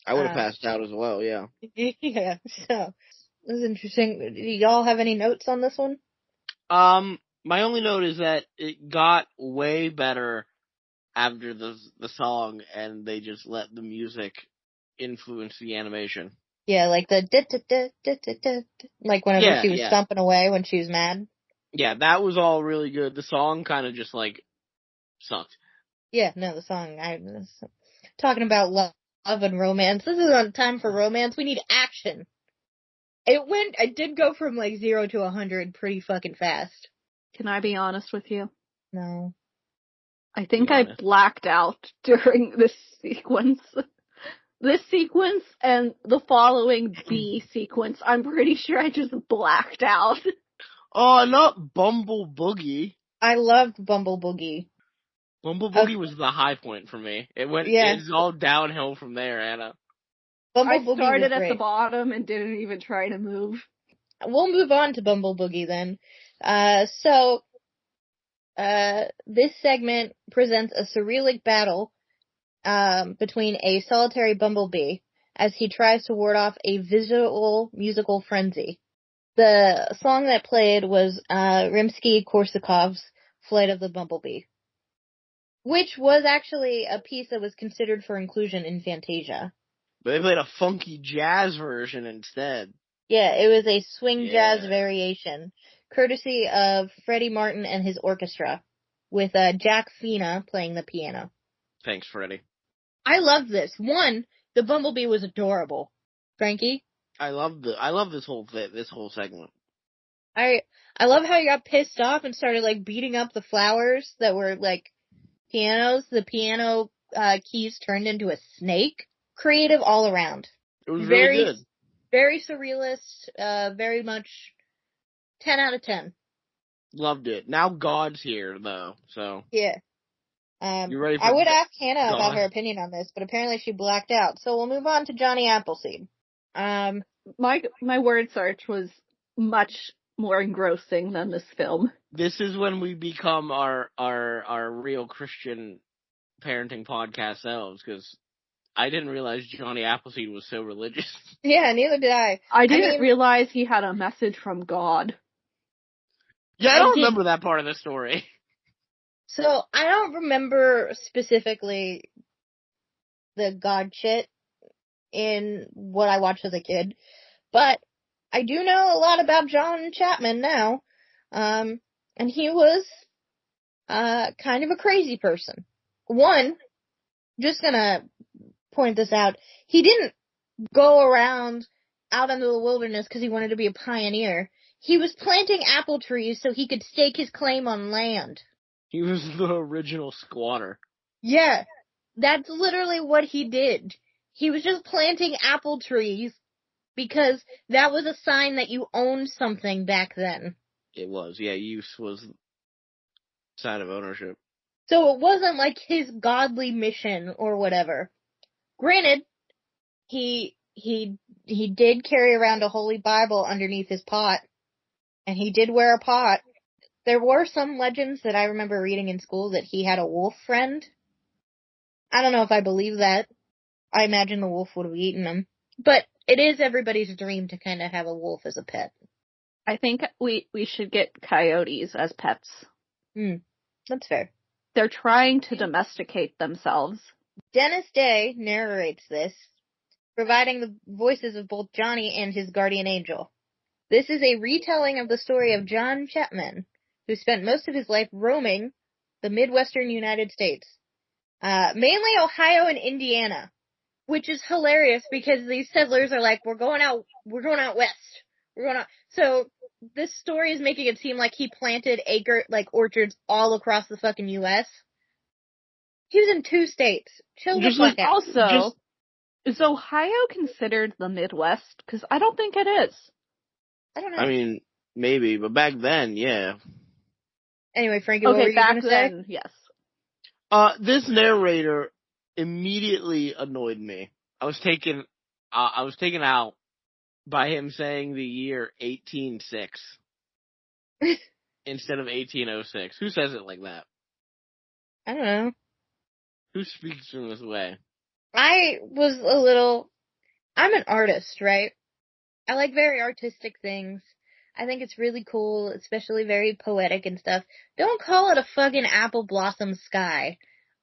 Speaker 1: I would have passed out as well, yeah.
Speaker 2: Yeah, so, this is interesting. Do y'all have any notes on this one?
Speaker 1: My only note is that it got way better after the song, and they just let the music influence the animation.
Speaker 2: Yeah, like the like whenever she was stomping away when she was mad.
Speaker 1: Yeah, that was all really good. The song kind of just like sucked.
Speaker 2: Yeah, no, the song. I was talking about love and romance. This isn't a time for romance. We need action. It did go from like 0 to 100 pretty fucking fast.
Speaker 3: Can I be honest with you?
Speaker 2: No.
Speaker 3: I think I blacked out during this sequence. This sequence and the following B sequence, I'm pretty sure I just blacked out.
Speaker 1: Oh, not Bumble Boogie.
Speaker 2: I loved Bumble Boogie.
Speaker 1: Bumble Boogie was the high point for me. It's all downhill from there, Anna.
Speaker 3: I started at the bottom and didn't even try to move.
Speaker 2: We'll move on to Bumble Boogie then. This segment presents a surrealic battle between a solitary bumblebee as he tries to ward off a visual musical frenzy. The song that played was Rimsky-Korsakov's Flight of the Bumblebee, which was actually a piece that was considered for inclusion in Fantasia.
Speaker 1: But they played a funky jazz version instead.
Speaker 2: Yeah, it was a swing jazz variation, courtesy of Freddie Martin and his orchestra, with Jack Fina playing the piano.
Speaker 1: Thanks, Freddie.
Speaker 2: I loved this. One, the bumblebee was adorable. Frankie?
Speaker 1: I love this whole segment.
Speaker 2: I love how you got pissed off and started like beating up the flowers that were like pianos. The piano keys turned into a snake. Creative all around.
Speaker 1: It was really good.
Speaker 2: Very surrealist. Very much 10 out of 10.
Speaker 1: Loved it. Now God's here though, so
Speaker 2: yeah.
Speaker 1: You ready for
Speaker 2: I would ask Hannah about her opinion on this, but apparently she blacked out. So we'll move on to Johnny Appleseed.
Speaker 3: My word search was much more engrossing than this film.
Speaker 1: This is when we become our real Christian parenting podcast selves, because I didn't realize Johnny Appleseed was so religious.
Speaker 2: Yeah, neither did I.
Speaker 3: I didn't realize he had a message from God.
Speaker 1: Yeah, I don't remember that part of the story.
Speaker 2: So, I don't remember specifically the God shit in what I watched as a kid, but I do know a lot about John Chapman now, and he was, kind of a crazy person. One, just gonna point this out, he didn't go around out into the wilderness because he wanted to be a pioneer. He was planting apple trees so he could stake his claim on land.
Speaker 1: He was the original squatter.
Speaker 2: Yeah, that's literally what he did. He was just planting apple trees because that was a sign that you owned something back then.
Speaker 1: It was, yeah, use was sign of ownership.
Speaker 2: So it wasn't like his godly mission or whatever. Granted, he did carry around a holy Bible underneath his pot, and he did wear a pot. There were some legends that I remember reading in school that he had a wolf friend. I don't know if I believe that. I imagine the wolf would have eaten him. But it is everybody's dream to kind of have a wolf as a pet.
Speaker 3: I think we should get coyotes as pets.
Speaker 2: That's fair.
Speaker 3: They're trying to domesticate themselves.
Speaker 2: Dennis Day narrates this, providing the voices of both Johnny and his guardian angel. This is a retelling of the story of John Chapman, who spent most of his life roaming the Midwestern United States, mainly Ohio and Indiana, which is hilarious because these settlers are like, we're going out west. So this story is making it seem like he planted orchards all across the fucking U.S. He was in 2 states. Chill the fuck out.
Speaker 3: Also, is Ohio considered the Midwest? Because I don't think it is.
Speaker 2: I don't know.
Speaker 1: I mean, maybe, but back then, yeah.
Speaker 2: Anyway, Frankie, what were you going to say?
Speaker 3: Yes.
Speaker 1: This narrator immediately annoyed me. I was taken out by him saying the year 1806 instead of 1806. Who says it like that?
Speaker 2: I don't know.
Speaker 1: Who speaks in this way?
Speaker 2: I'm an artist, right? I like very artistic things. I think it's really cool, especially very poetic and stuff. Don't call it a fucking apple blossom sky.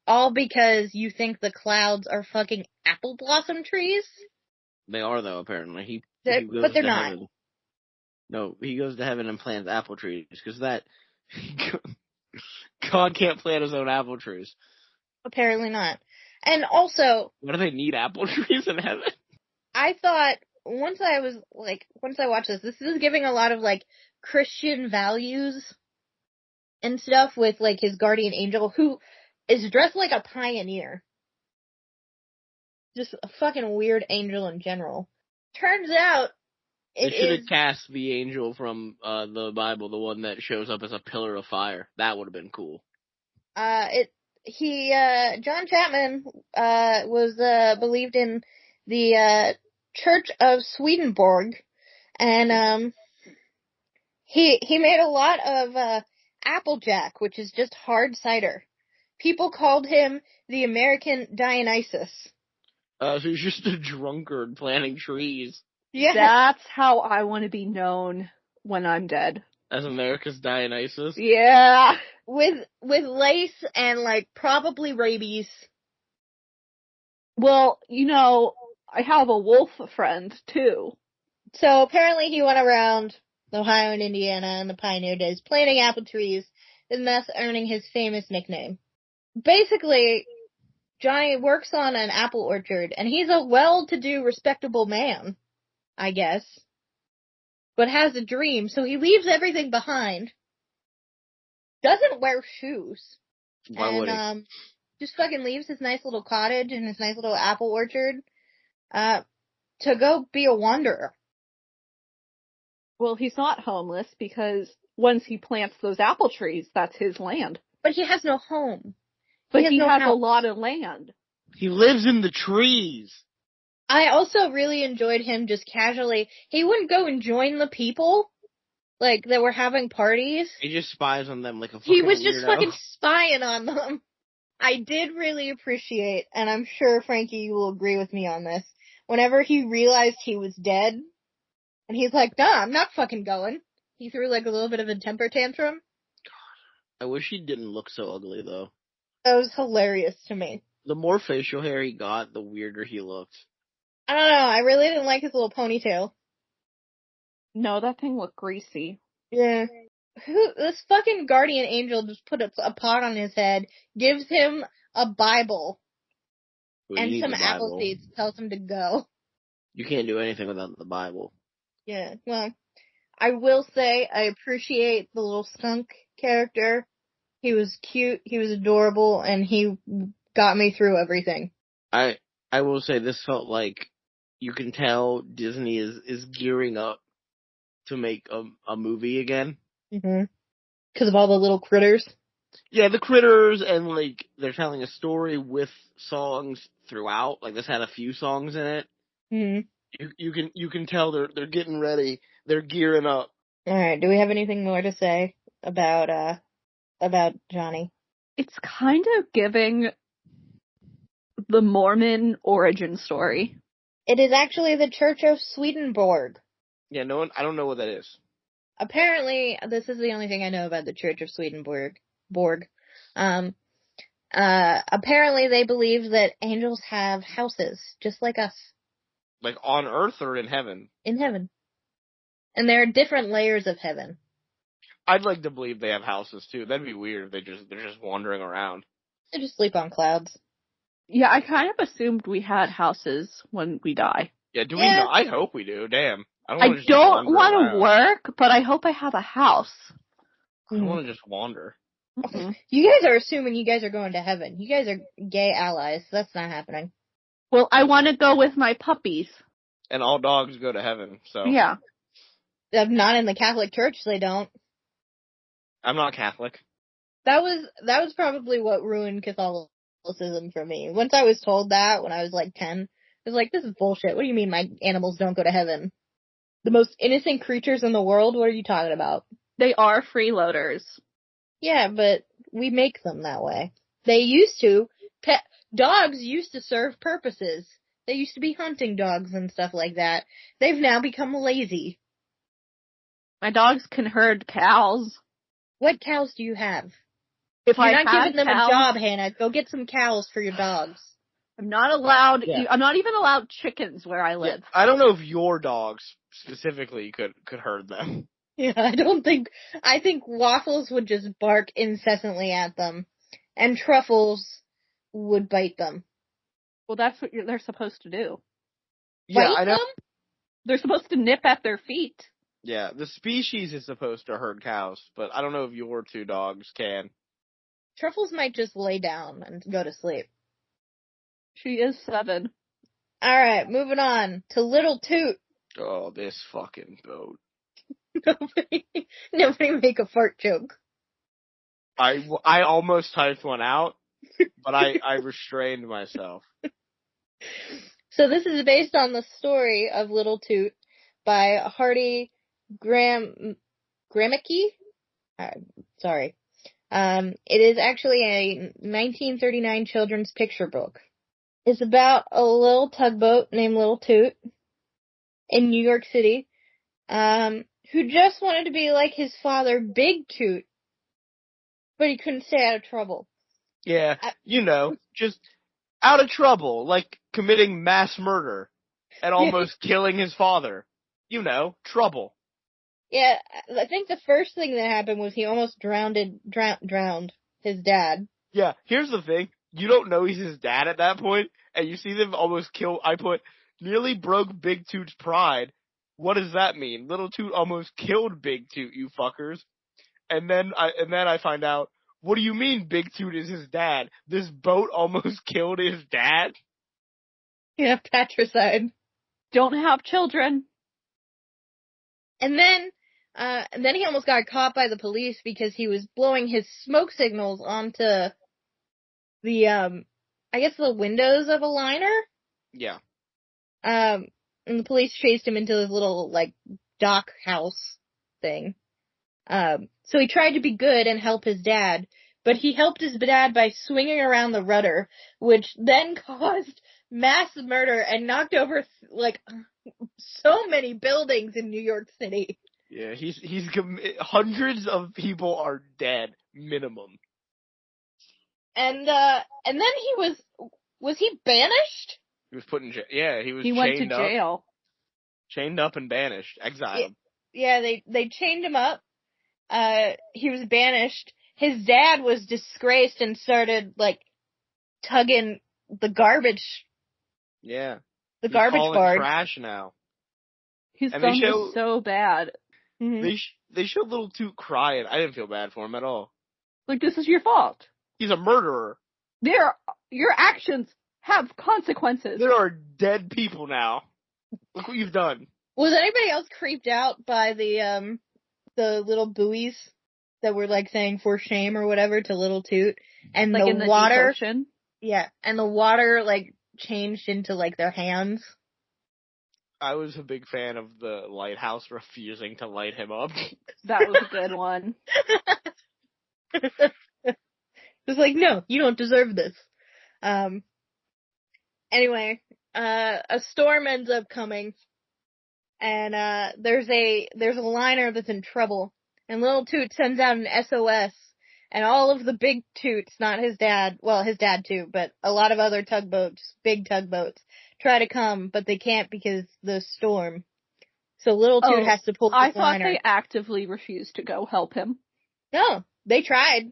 Speaker 2: All because you think the clouds are fucking apple blossom trees?
Speaker 1: They are, though, apparently. He
Speaker 2: But
Speaker 1: goes
Speaker 2: they're
Speaker 1: to
Speaker 2: not.
Speaker 1: heaven. No, he goes to heaven and plants apple trees, because that... God can't plant his own apple trees.
Speaker 2: Apparently not. And also...
Speaker 1: What do they need apple trees in heaven?
Speaker 2: I thought, once I watched this is giving a lot of, like, Christian values and stuff with, like, his guardian angel, who is dressed like a pioneer. Just a fucking weird angel in general. Turns out,
Speaker 1: They should have cast the angel from the Bible, the one that shows up as a pillar of fire. That would have been cool.
Speaker 2: John Chapman, was, believed in the, Church of Swedenborg, and, he made a lot of, Applejack, which is just hard cider. People called him the American Dionysus.
Speaker 1: So he's just a drunkard planting trees.
Speaker 2: Yeah.
Speaker 3: That's how I want to be known when I'm dead.
Speaker 1: As America's Dionysus?
Speaker 3: Yeah.
Speaker 2: With lace and, like, probably rabies.
Speaker 3: Well, I have a wolf friend, too.
Speaker 2: So apparently he went around Ohio and Indiana in the pioneer days planting apple trees, and thus earning his famous nickname. Basically, Johnny works on an apple orchard, and he's a well-to-do, respectable man, I guess, but has a dream, so he leaves everything behind, doesn't wear shoes,
Speaker 1: Why would he?
Speaker 2: Just fucking leaves his nice little cottage and his nice little apple orchard, to go be a wanderer.
Speaker 3: Well, he's not homeless because once he plants those apple trees, that's his land.
Speaker 2: But he has no home.
Speaker 3: But he has a lot of land.
Speaker 1: He lives in the trees.
Speaker 2: I also really enjoyed him just casually. He wouldn't go and join the people, like, that were having parties.
Speaker 1: He just spies on them like a fucking
Speaker 2: He was just
Speaker 1: weirdo.
Speaker 2: fucking spying on them. I did really appreciate, and I'm sure, Frankie, you will agree with me on this, whenever he realized he was dead, and he's like, nah, I'm not fucking going. He threw, like, a little bit of a temper tantrum.
Speaker 1: I wish he didn't look so ugly, though.
Speaker 2: That was hilarious to me.
Speaker 1: The more facial hair he got, the weirder he looked.
Speaker 2: I don't know, I really didn't like his little ponytail.
Speaker 3: No, that thing looked greasy.
Speaker 2: Yeah. This fucking guardian angel just put a pot on his head, gives him a Bible, and some apple seeds, tells him to go.
Speaker 1: You can't do anything without the Bible.
Speaker 2: Yeah, well, I will say I appreciate the little skunk character. He was cute, he was adorable, and he got me through everything.
Speaker 1: I will say this felt like you can tell Disney is gearing up to make a movie again.
Speaker 2: Mm-hmm. Because of all the little critters?
Speaker 1: Yeah, the critters, and, like, they're telling a story with songs throughout. Like, this had a few songs in it.
Speaker 2: Mm-hmm.
Speaker 1: You can tell they're getting ready. They're gearing up.
Speaker 2: Alright, do we have anything more to say about Johnny?
Speaker 3: It's kind of giving the Mormon origin story.
Speaker 2: It is actually the Church of Swedenborg.
Speaker 1: Yeah, I don't know what that is.
Speaker 2: Apparently, this is the only thing I know about the Church of Swedenborg. Apparently they believe that angels have houses, just like us.
Speaker 1: Like on Earth or in heaven?
Speaker 2: In heaven. And there are different layers of heaven.
Speaker 1: I'd like to believe they have houses too. That'd be weird if they're just wandering around.
Speaker 2: They just sleep on clouds.
Speaker 3: Yeah, I kind of assumed we had houses when we die.
Speaker 1: Yeah, do we? I hope we do. Damn.
Speaker 3: I don't want to work, but I hope I have a house.
Speaker 1: I don't want to just wander.
Speaker 2: Mm-hmm. You guys are assuming you guys are going to heaven. You guys are gay allies. So that's not happening.
Speaker 3: Well, I want to go with my puppies.
Speaker 1: And all dogs go to heaven, so.
Speaker 3: Yeah.
Speaker 2: Not in the Catholic Church, they don't.
Speaker 1: I'm not Catholic.
Speaker 2: That was probably what ruined Catholicism for me. Once I was told that when I was like 10, I was like, this is bullshit. What do you mean my animals don't go to heaven? The most innocent creatures in the world? What are you talking about?
Speaker 3: They are freeloaders.
Speaker 2: Yeah, but we make them that way. They used to. Dogs used to serve purposes. They used to be hunting dogs and stuff like that. They've now become lazy.
Speaker 3: My dogs can herd cows.
Speaker 2: What cows do you have?
Speaker 3: If
Speaker 2: You're
Speaker 3: I
Speaker 2: not
Speaker 3: had
Speaker 2: giving them
Speaker 3: cows,
Speaker 2: a job, Hannah. Go get some cows for your dogs.
Speaker 3: I'm not allowed.
Speaker 1: Yeah.
Speaker 3: I'm not even allowed chickens where I live.
Speaker 1: I don't know if your dogs specifically could herd them.
Speaker 2: Yeah, I think Waffles would just bark incessantly at them, and Truffles would bite them.
Speaker 3: Well, that's what they're supposed to do.
Speaker 1: Yeah,
Speaker 2: Bite
Speaker 1: I know.
Speaker 2: them?
Speaker 3: They're supposed to nip at their feet.
Speaker 1: Yeah, the species is supposed to herd cows, but I don't know if your two dogs can.
Speaker 2: Truffles might just lay down and go to sleep.
Speaker 3: She is 7.
Speaker 2: Alright, moving on to Little Toot.
Speaker 1: Oh, this fucking boat.
Speaker 2: Nobody make a fart joke.
Speaker 1: I almost typed one out, but I restrained myself.
Speaker 2: So this is based on the story of Little Toot by Hardy Gramicki. Sorry. It is actually a 1939 children's picture book. It's about a little tugboat named Little Toot in New York City, who just wanted to be like his father, Big Toot, but he couldn't stay out of trouble.
Speaker 1: Yeah, just out of trouble, like committing mass murder and almost killing his father. Trouble.
Speaker 2: Yeah, I think the first thing that happened was he almost drowned his dad.
Speaker 1: Yeah, here's the thing. You don't know he's his dad at that point, and you see them almost kill. I put, nearly broke Big Toot's pride. What does that mean? Little Toot almost killed Big Toot, you fuckers. And then I find out, what do you mean Big Toot is his dad? This boat almost killed his dad?
Speaker 2: Yeah, patricide.
Speaker 3: Don't have children.
Speaker 2: And then he almost got caught by the police because he was blowing his smoke signals onto the, I guess the windows of a liner.
Speaker 1: Yeah.
Speaker 2: And the police chased him into this little, dock house thing. So he tried to be good and help his dad, but he helped his dad by swinging around the rudder, which then caused mass murder and knocked over, so many buildings in New York City.
Speaker 1: Yeah, hundreds of people are dead, minimum.
Speaker 2: And then was he banished?
Speaker 1: He was put in jail. Yeah, he was
Speaker 3: He went to jail.
Speaker 1: Chained up and banished. Exiled.
Speaker 2: Yeah, they chained him up. He was banished. His dad was disgraced and started, tugging the garbage.
Speaker 1: Yeah.
Speaker 2: The garbage barge.
Speaker 1: Trash now.
Speaker 3: His son was so bad.
Speaker 2: Mm-hmm.
Speaker 1: They showed Little Toot crying. I didn't feel bad for him at all.
Speaker 3: This is your fault.
Speaker 1: He's a murderer.
Speaker 3: Your actions have consequences.
Speaker 1: There are dead people now. Look what you've done.
Speaker 2: Was anybody else creeped out by the little buoys that were saying for shame or whatever to Little Toot, and the
Speaker 3: in the
Speaker 2: water?
Speaker 3: deep ocean?
Speaker 2: Yeah, and the water changed into their hands.
Speaker 1: I was a big fan of the lighthouse refusing to light him up.
Speaker 3: That was a good one.
Speaker 2: It was no, you don't deserve this. Anyway, a storm ends up coming, and there's a liner that's in trouble, and Little Toot sends out an SOS, and all of the big Toots, not his dad, well, his dad too, but a lot of other big tugboats, try to come, but they can't because the storm. So Little Toot has to pull the liner.
Speaker 3: I thought they actively refused to go help him.
Speaker 2: No, they tried.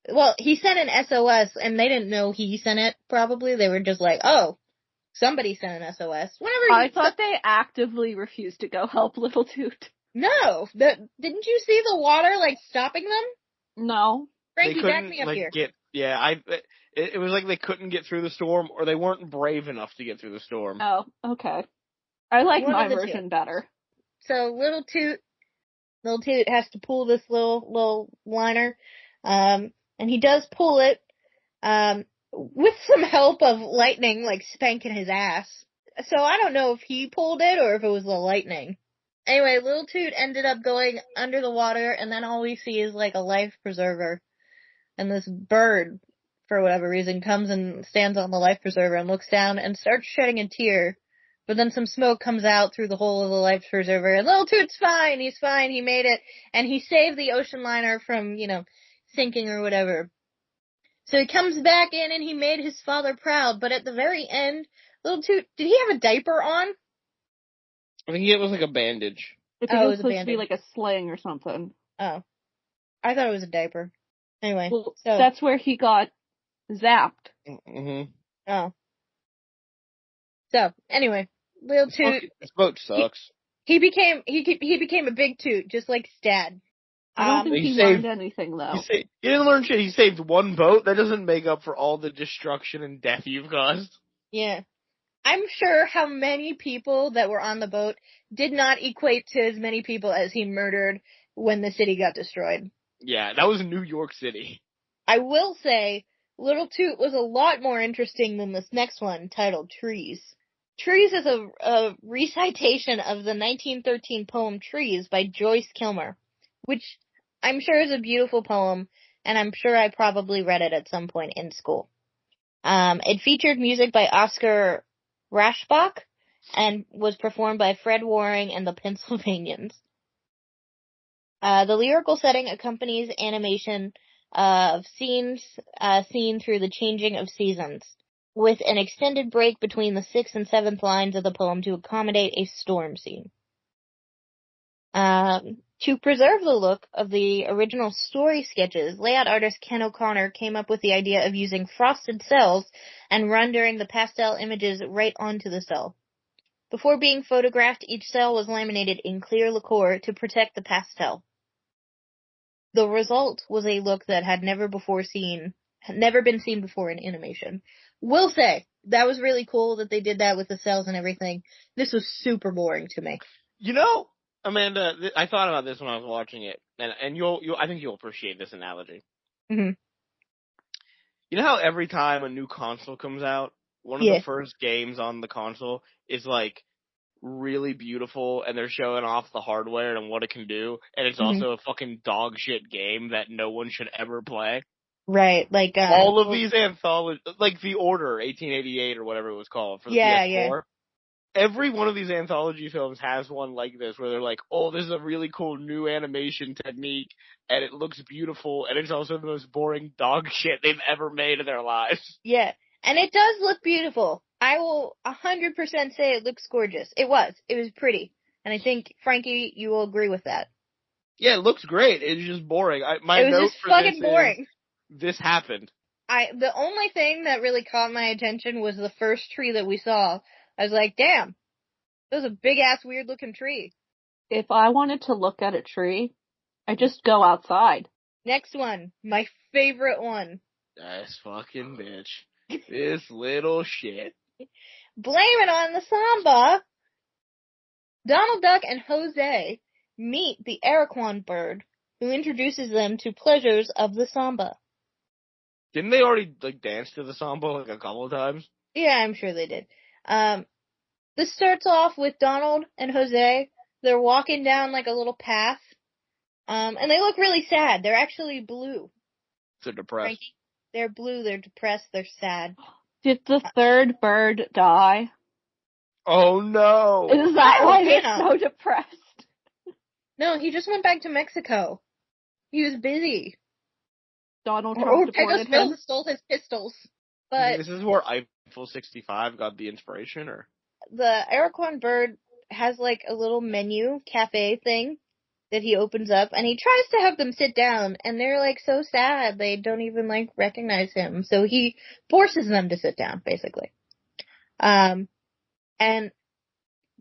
Speaker 2: Well, he sent an SOS, and they didn't know he sent it, probably. They were just oh, somebody sent an SOS.
Speaker 3: I thought they actively refused to go help Little Toot.
Speaker 2: No. Didn't you see the water, stopping them?
Speaker 3: No.
Speaker 2: Frankie, back me up here.
Speaker 1: It was they couldn't get through the storm, or they weren't brave enough to get through the storm.
Speaker 3: Oh, okay. I like
Speaker 2: One
Speaker 3: my version better.
Speaker 2: So Little Toot has to pull this little liner, and he does pull it, with some help of lightning, spanking his ass. So I don't know if he pulled it or if it was the lightning. Anyway, Little Toot ended up going under the water, and then all we see is a life preserver. And this bird, for whatever reason, comes and stands on the life preserver and looks down and starts shedding a tear. But then some smoke comes out through the hole of the life preserver, and Little Toot's fine, he's fine, he made it, and he saved the ocean liner from, sinking or whatever. So he comes back in and he made his father proud, but at the very end, Little Toot, did he have a diaper on?
Speaker 1: I think it was like a bandage.
Speaker 3: I think it was supposed to be like a sling or something.
Speaker 2: Oh. I thought it was a diaper. Anyway,
Speaker 3: well,
Speaker 2: so
Speaker 3: that's where he got zapped.
Speaker 1: Mm-hmm.
Speaker 2: Oh. So, anyway, Little Toot.
Speaker 1: This boat sucks.
Speaker 2: He became a big Toot, just like Stad.
Speaker 3: I don't think he learned anything, though.
Speaker 1: He didn't learn shit. He saved one boat. That doesn't make up for all the destruction and death you've caused.
Speaker 2: Yeah. I'm sure how many people that were on the boat did not equate to as many people as he murdered when the city got destroyed.
Speaker 1: Yeah, that was New York City.
Speaker 2: I will say, Little Toot was a lot more interesting than this next one, titled Trees. Trees is a recitation of the 1913 poem Trees by Joyce Kilmer, which I'm sure is a beautiful poem, and I'm sure I probably read it at some point in school. It featured music by Oscar Rashbach and was performed by Fred Waring and the Pennsylvanians. The lyrical setting accompanies animation of scenes seen through the changing of seasons, with an extended break between the 6th and 7th lines of the poem to accommodate a storm scene. To preserve the look of the original story sketches, layout artist Ken O'Connor came up with the idea of using frosted cells and rendering the pastel images right onto the cell. Before being photographed, each cell was laminated in clear lacquer to protect the pastel. The result was a look that had never been seen before in animation. Will say, that was really cool that they did that with the cells and everything. This was super boring to me.
Speaker 1: You know, Amanda, I thought about this when I was watching it, and I think you'll appreciate this analogy.
Speaker 2: Mm-hmm.
Speaker 1: You know how every time a new console comes out, one of the first games on the console is like really beautiful, and they're showing off the hardware and what it can do, and it's also a fucking dog shit game that no one should ever play.
Speaker 2: Right, like
Speaker 1: all of these anthologies, like The Order 1888 or whatever it was called for the PS4. Yeah. Every one of these anthology films has one like this, where they're like, oh, this is a really cool new animation technique, and it looks beautiful, and it's also the most boring dog shit they've ever made in their lives.
Speaker 2: Yeah, and it does look beautiful. I will 100% say it looks gorgeous. It was pretty. And I think, Frankie, you will agree with that.
Speaker 1: Yeah, it looks great. It's just boring.
Speaker 2: It was just fucking boring.
Speaker 1: This happened.
Speaker 2: The only thing that really caught my attention was the first tree that we saw. I was like, damn, that was a big-ass, weird-looking tree.
Speaker 3: If I wanted to look at a tree, I just go outside.
Speaker 2: Next one. My favorite one.
Speaker 1: This fucking bitch. This little shit.
Speaker 2: Blame it on the samba. Donald Duck and Jose meet the Aracuan bird, who introduces them to pleasures of the samba.
Speaker 1: Didn't they already, dance to the samba, a couple of times?
Speaker 2: Yeah, I'm sure they did. This starts off with Donald and Jose. They're walking down, a little path. And they look really sad. They're actually blue.
Speaker 1: They're depressed.
Speaker 2: Frankie, they're blue, they're depressed, they're sad.
Speaker 3: Did the third bird die?
Speaker 1: Oh, no.
Speaker 3: Is that why they're so depressed?
Speaker 2: No, he just went back to Mexico. He was busy.
Speaker 3: Donald Trump deported him.
Speaker 2: Stole his pistols. But
Speaker 1: this is where Eiffel 65 got the inspiration, or?
Speaker 2: The Aracuan bird has, a little menu cafe thing that he opens up, and he tries to have them sit down, and they're, so sad. They don't even, recognize him. So he forces them to sit down, basically. And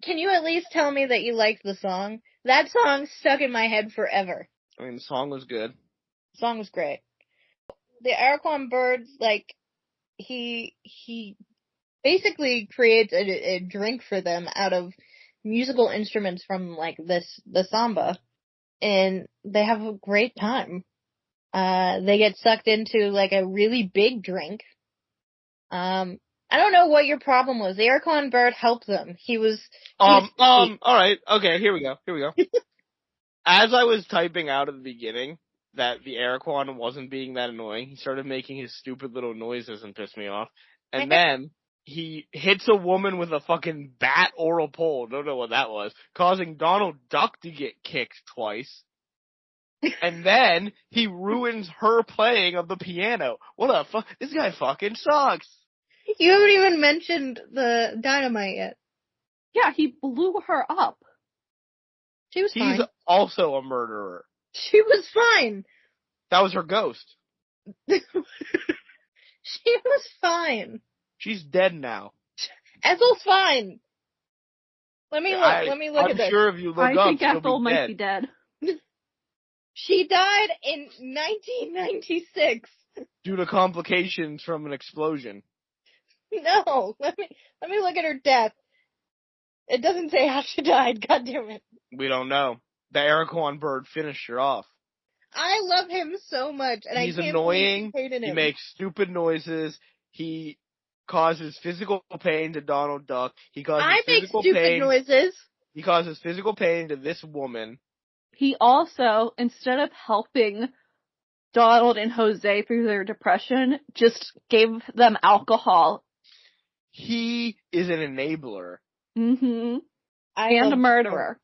Speaker 2: can you at least tell me that you liked the song? That song stuck in my head forever.
Speaker 1: I mean, the song was good.
Speaker 2: The song was great. The Aracuan bird, he basically creates a drink for them out of musical instruments from, the samba. And they have a great time. They get sucked into, a really big drink. I don't know what your problem was. The Aracuan bird helped them.
Speaker 1: Alright, okay, here we go. As I was typing out at the beginning that the Aracuan wasn't being that annoying, he started making his stupid little noises and pissed me off. And then he hits a woman with a fucking bat or a pole, don't know what that was, causing Donald Duck to get kicked twice. And then he ruins her playing of the piano. What a fuck? This guy fucking sucks.
Speaker 2: You haven't even mentioned the dynamite yet.
Speaker 3: Yeah, he blew her up.
Speaker 2: She was fine.
Speaker 1: He's also a murderer.
Speaker 2: She was fine.
Speaker 1: That was her ghost.
Speaker 2: She was fine.
Speaker 1: She's dead now.
Speaker 2: Ethel's fine. Let me look. Let me look
Speaker 1: I'm
Speaker 2: at this.
Speaker 1: sure if you look
Speaker 3: I
Speaker 1: up,
Speaker 3: think
Speaker 1: she'll
Speaker 3: Ethel
Speaker 1: be
Speaker 3: might
Speaker 1: dead.
Speaker 3: be dead.
Speaker 2: She died in 1996.
Speaker 1: Due to complications from an explosion.
Speaker 2: No, let me look at her death. It doesn't say how she died. God damn it.
Speaker 1: We don't know. The Aracuan bird finished her off.
Speaker 2: I love him so much, and
Speaker 1: He's
Speaker 2: I can't
Speaker 1: annoying.
Speaker 2: believe you hated him.
Speaker 1: He makes stupid noises. He causes physical pain to Donald Duck. He causes
Speaker 2: I make
Speaker 1: physical
Speaker 2: stupid
Speaker 1: pain.
Speaker 2: noises.
Speaker 1: He causes physical pain to this woman.
Speaker 3: He also, instead of helping Donald and Jose through their depression, just gave them alcohol.
Speaker 1: He is an enabler.
Speaker 3: Mm-hmm. And a murderer.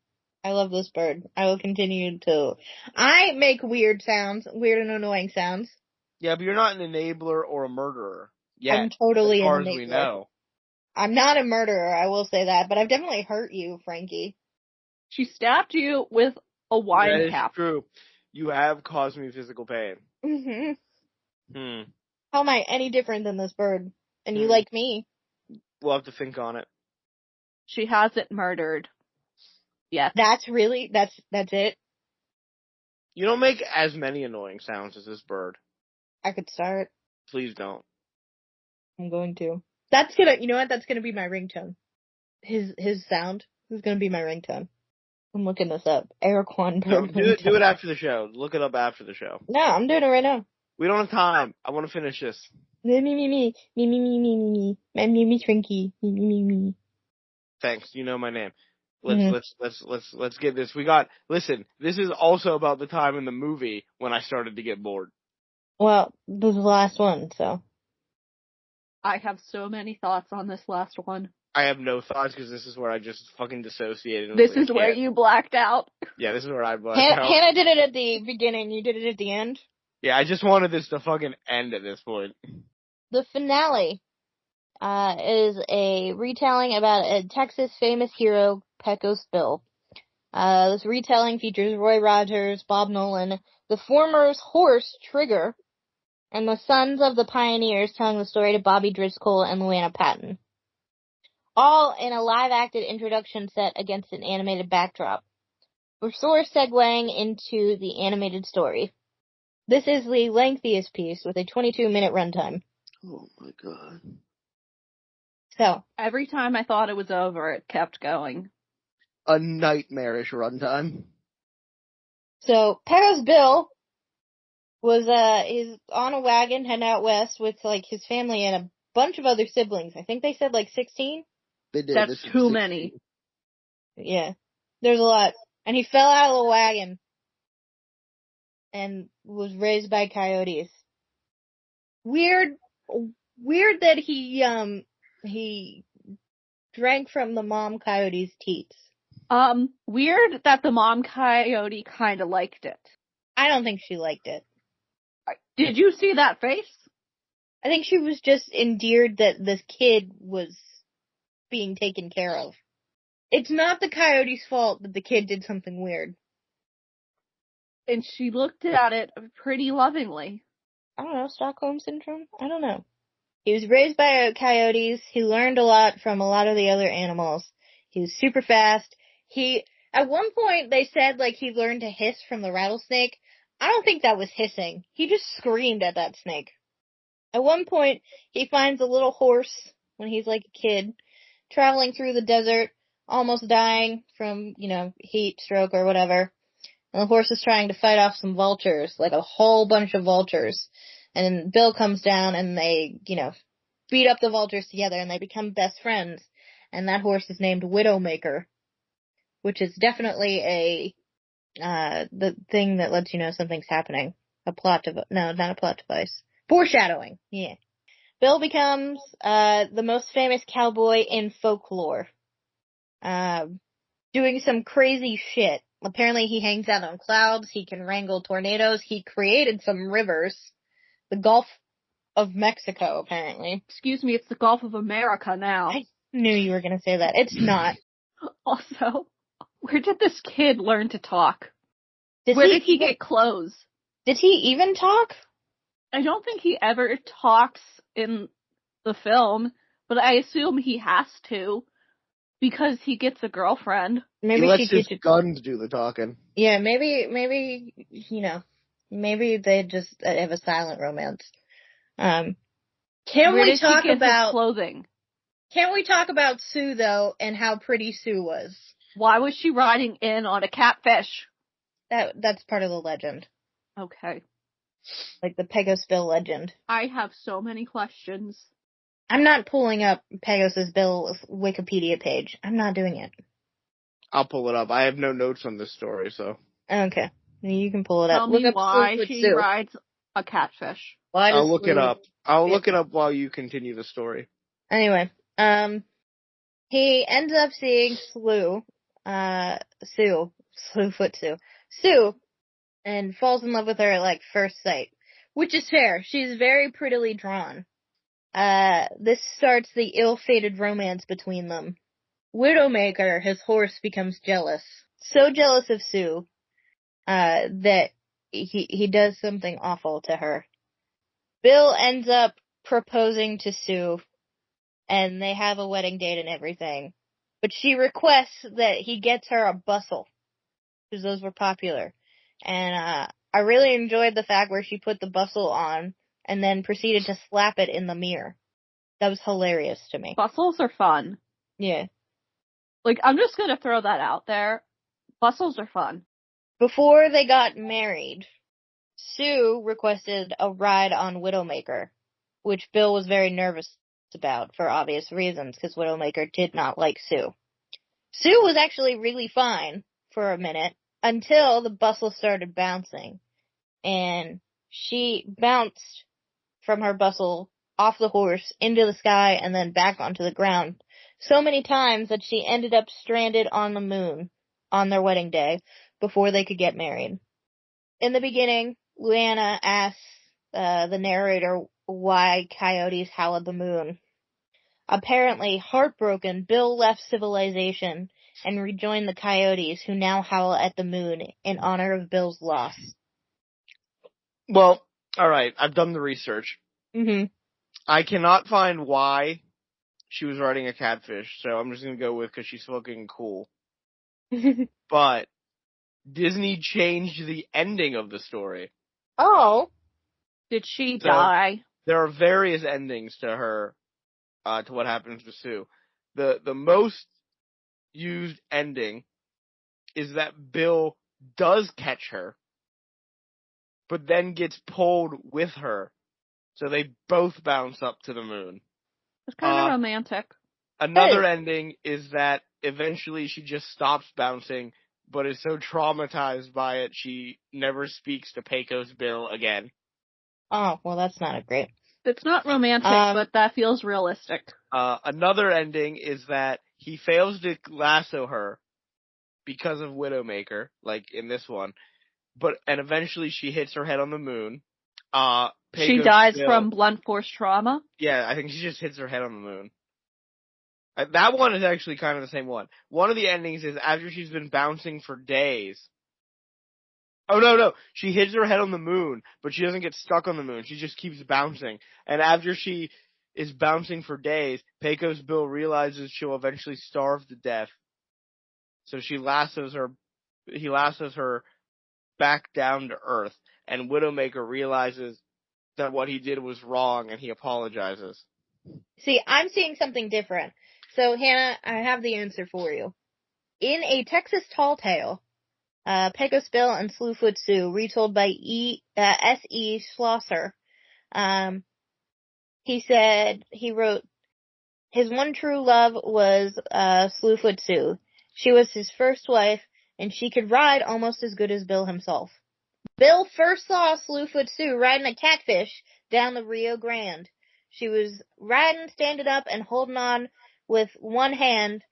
Speaker 2: I love this bird. I will continue to. I make weird sounds, weird and annoying sounds.
Speaker 1: Yeah, but you're not an enabler or a murderer. Yet,
Speaker 2: I'm totally
Speaker 1: as far
Speaker 2: an
Speaker 1: as we
Speaker 2: enabler.
Speaker 1: know.
Speaker 2: I'm not a murderer, I will say that, but I've definitely hurt you, Frankie.
Speaker 3: She stabbed you with a wine cap.
Speaker 1: That is true. You have caused me physical pain.
Speaker 2: Mm-hmm. How am I any different than this bird? And you like me?
Speaker 1: We'll have to think on it.
Speaker 3: She hasn't murdered yet.
Speaker 2: That's it?
Speaker 1: You don't make as many annoying sounds as this bird.
Speaker 2: I could start.
Speaker 1: Please don't.
Speaker 2: I'm going to. You know what? That's gonna be my ringtone. His sound is gonna be my ringtone. I'm looking this up. Aracuan bird.
Speaker 1: No, do it after the show. Look it up after the show.
Speaker 2: No, I'm doing it right now.
Speaker 1: We don't have time. I want to finish this.
Speaker 2: Me, Frankie. Me.
Speaker 1: Thanks. You know my name. Let's get this. Listen, this is also about the time in the movie when I started to get bored.
Speaker 2: Well, this is the last one, so.
Speaker 3: I have so many thoughts on this last one.
Speaker 1: I have no thoughts because this is where I just fucking dissociated.
Speaker 3: This is where you blacked out.
Speaker 1: Yeah, this is where I blacked out.
Speaker 2: Hannah did it at the beginning, you did it at the end?
Speaker 1: Yeah, I just wanted this to fucking end at this point.
Speaker 2: The finale is a retelling about a Texas famous hero, Pecos Bill. This retelling features Roy Rogers, Bob Nolan, the former's horse, Trigger, and the sons of the pioneers telling the story to Bobby Driscoll and Luana Patton. All in a live-acted introduction set against an animated backdrop, before segueing into the animated story. This is the lengthiest piece with a 22-minute runtime.
Speaker 1: Oh my god.
Speaker 2: So.
Speaker 3: Every time I thought it was over, it kept going.
Speaker 1: A nightmarish runtime.
Speaker 2: So, Pecos Bill is on a wagon heading out west with, like, his family and a bunch of other siblings. I think they said, like, 16?
Speaker 1: They did.
Speaker 3: That's too many.
Speaker 2: Yeah. There's a lot. And he fell out of the wagon. And was raised by coyotes. Weird that he drank from the mom coyote's teats.
Speaker 3: Weird that the mom coyote kinda liked it.
Speaker 2: I don't think she liked it.
Speaker 3: Did you see that face?
Speaker 2: I think she was just endeared that this kid was being taken care of. It's not the coyote's fault that the kid did something weird.
Speaker 3: And she looked at it pretty lovingly.
Speaker 2: I don't know, Stockholm Syndrome? I don't know. He was raised by coyotes. He learned a lot from a lot of the other animals. He was super fast. At one point, they said, like, he learned to hiss from the rattlesnake. I don't think that was hissing. He just screamed at that snake. At one point, he finds a little horse, when he's like a kid, traveling through the desert, almost dying from, heat stroke or whatever. And the horse is trying to fight off some vultures, like a whole bunch of vultures. And then Bill comes down and they, beat up the vultures together and they become best friends. And that horse is named Widowmaker, which is definitely the thing that lets you know something's happening. No, not a plot device. Foreshadowing, yeah. Bill becomes, the most famous cowboy in folklore. Doing some crazy shit. Apparently he hangs out on clouds. He can wrangle tornadoes. He created some rivers. The Gulf of Mexico, apparently.
Speaker 3: Excuse me, it's the Gulf of America now.
Speaker 2: I knew you were going to say that. It's not.
Speaker 3: Also, where did this kid learn to talk?
Speaker 2: Where
Speaker 3: did he get clothes?
Speaker 2: Did he even talk?
Speaker 3: I don't think he ever talks in the film, but I assume he has to because he gets a girlfriend.
Speaker 2: Maybe
Speaker 1: he lets his guns do the talking.
Speaker 2: Yeah, maybe maybe they just have a silent romance. Can we talk about
Speaker 3: clothing?
Speaker 2: Can we talk about Sue though, and how pretty Sue was?
Speaker 3: Why was she riding in on a catfish?
Speaker 2: That's part of the legend.
Speaker 3: Okay.
Speaker 2: Like the Pecos Bill legend.
Speaker 3: I have so many questions.
Speaker 2: I'm not pulling up Pecos Bill's Wikipedia page. I'm not doing it.
Speaker 1: I'll pull it up. I have no notes on this story, so.
Speaker 2: Okay. You can pull it up.
Speaker 3: Tell me why she rides a catfish.
Speaker 1: I'll look it up. I'll look it up while you continue the story.
Speaker 2: Anyway, he ends up seeing Slewfoot Sue, and falls in love with her at, like, first sight. Which is fair. She's very prettily drawn. This starts the ill-fated romance between them. Widowmaker, his horse, becomes jealous. So jealous of Sue, that he does something awful to her. Bill ends up proposing to Sue, and they have a wedding date and everything. But she requests that he gets her a bustle, because those were popular. And I really enjoyed the fact where she put the bustle on and then proceeded to slap it in the mirror. That was hilarious to me.
Speaker 3: Bustles are fun.
Speaker 2: Yeah.
Speaker 3: Like, I'm just gonna throw that out there. Bustles are fun.
Speaker 2: Before they got married, Sue requested a ride on Widowmaker, which Bill was very nervous about for obvious reasons, because Widowmaker did not like Sue. Sue was actually really fine for a minute until the bustle started bouncing, and she bounced from her bustle off the horse into the sky and then back onto the ground so many times that she ended up stranded on the moon on their wedding day before they could get married. In the beginning, Luana asks the narrator why coyotes howl at the moon. Apparently, heartbroken, Bill left civilization and rejoined the coyotes, who now howl at the moon in honor of Bill's loss.
Speaker 1: Well, alright, I've done the research.
Speaker 2: Mm-hmm.
Speaker 1: I cannot find why she was riding a catfish, so I'm just gonna go with because she's fucking cool. But Disney changed the ending of the story.
Speaker 2: Oh.
Speaker 3: Did she die?
Speaker 1: There are various endings to her, to what happens to Sue. The most used ending is that Bill does catch her, but then gets pulled with her, so they both bounce up to the moon.
Speaker 3: It's kind of romantic.
Speaker 1: Another ending is that eventually she just stops bouncing, but is so traumatized by it she never speaks to Pecos Bill again.
Speaker 2: Oh, well, that's not great.
Speaker 3: It's not romantic, but that feels realistic.
Speaker 1: Another ending is that he fails to lasso her because of Widowmaker, like in this one, and eventually she hits her head on the moon.
Speaker 3: She dies from blunt force trauma?
Speaker 1: Yeah, I think she just hits her head on the moon. That one is actually kind of the same one. One of the endings is after she's been bouncing for days. Oh, no. She hits her head on the moon, but she doesn't get stuck on the moon. She just keeps bouncing. And after she is bouncing for days, Pecos Bill realizes she'll eventually starve to death. So he lassos her back down to Earth. And Widowmaker realizes that what he did was wrong, and he apologizes.
Speaker 2: See, I'm seeing something different. So, Hannah, I have the answer for you. In A Texas Tall Tale, Pecos Bill and Slewfoot Sue, retold by S.E. Schlosser, he wrote, his one true love was Slewfoot Sue. She was his first wife, and she could ride almost as good as Bill himself. Bill first saw Slewfoot Sue riding a catfish down the Rio Grande. She was riding, standing up, and holding on with one hand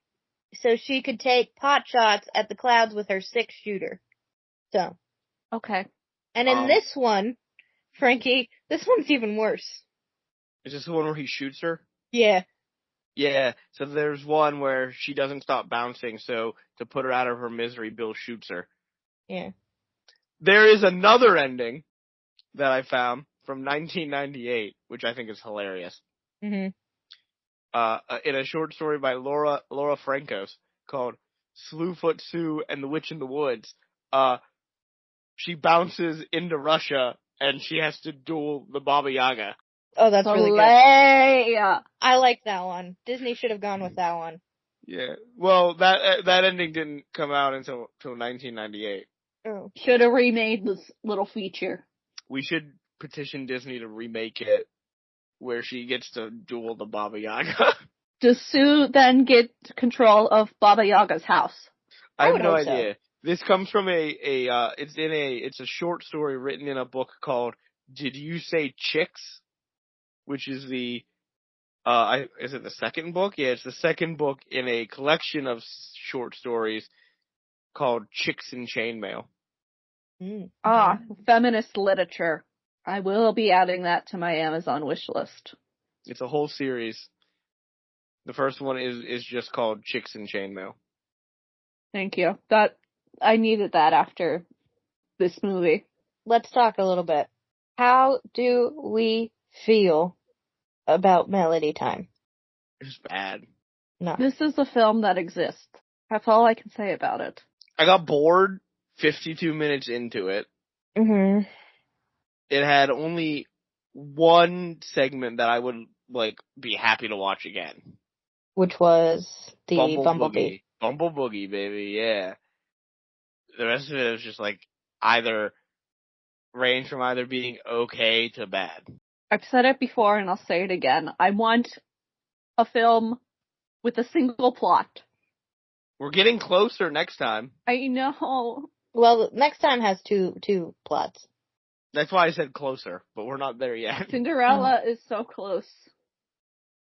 Speaker 2: so she could take pot shots at the clouds with her 6-shooter. So.
Speaker 3: Okay.
Speaker 2: And in this one, Frankie, this one's even worse.
Speaker 1: Is this the one where he shoots her?
Speaker 2: Yeah.
Speaker 1: Yeah, so there's one where she doesn't stop bouncing, so to put her out of her misery, Bill shoots her.
Speaker 2: Yeah.
Speaker 1: There is another ending that I found from 1998, which I think is hilarious.
Speaker 2: Mm-hmm.
Speaker 1: In a short story by Laura Francos called Slewfoot Sue and the Witch in the Woods, she bounces into Russia and she has to duel the Baba Yaga.
Speaker 2: Oh, that's really good. I like that one. Disney should have gone with that one.
Speaker 1: Yeah. Well, that ending didn't come out until 1998.
Speaker 2: Oh.
Speaker 3: Should have remade this little feature.
Speaker 1: We should petition Disney to remake it where she gets to duel the Baba Yaga.
Speaker 3: Does Sue then get control of Baba Yaga's house?
Speaker 1: I have no idea. So. This comes from it's a short story written in a book called Did You Say Chicks? Which is is it the second book? Yeah, it's the second book in a collection of short stories called Chicks in Chainmail.
Speaker 3: Feminist literature. I will be adding that to my Amazon wish list.
Speaker 1: It's a whole series. The first one is just called Chicks in Chainmail.
Speaker 3: Thank you. I needed that after this movie.
Speaker 2: Let's talk a little bit. How do we feel about Melody Time?
Speaker 1: It's bad.
Speaker 2: No.
Speaker 3: This is a film that exists. That's all I can say about it.
Speaker 1: I got bored 52 minutes into it.
Speaker 2: Mm-hmm.
Speaker 1: It had only one segment that I would be happy to watch again.
Speaker 2: Which was the Bumblebee.
Speaker 1: Bumble Boogie, baby, yeah. The rest of it was just either range from either being okay to bad.
Speaker 3: I've said it before and I'll say it again. I want a film with a single plot.
Speaker 1: We're getting closer next time.
Speaker 3: I know.
Speaker 2: Well, next time has two plots.
Speaker 1: That's why I said closer, but we're not there yet.
Speaker 3: Cinderella is so close.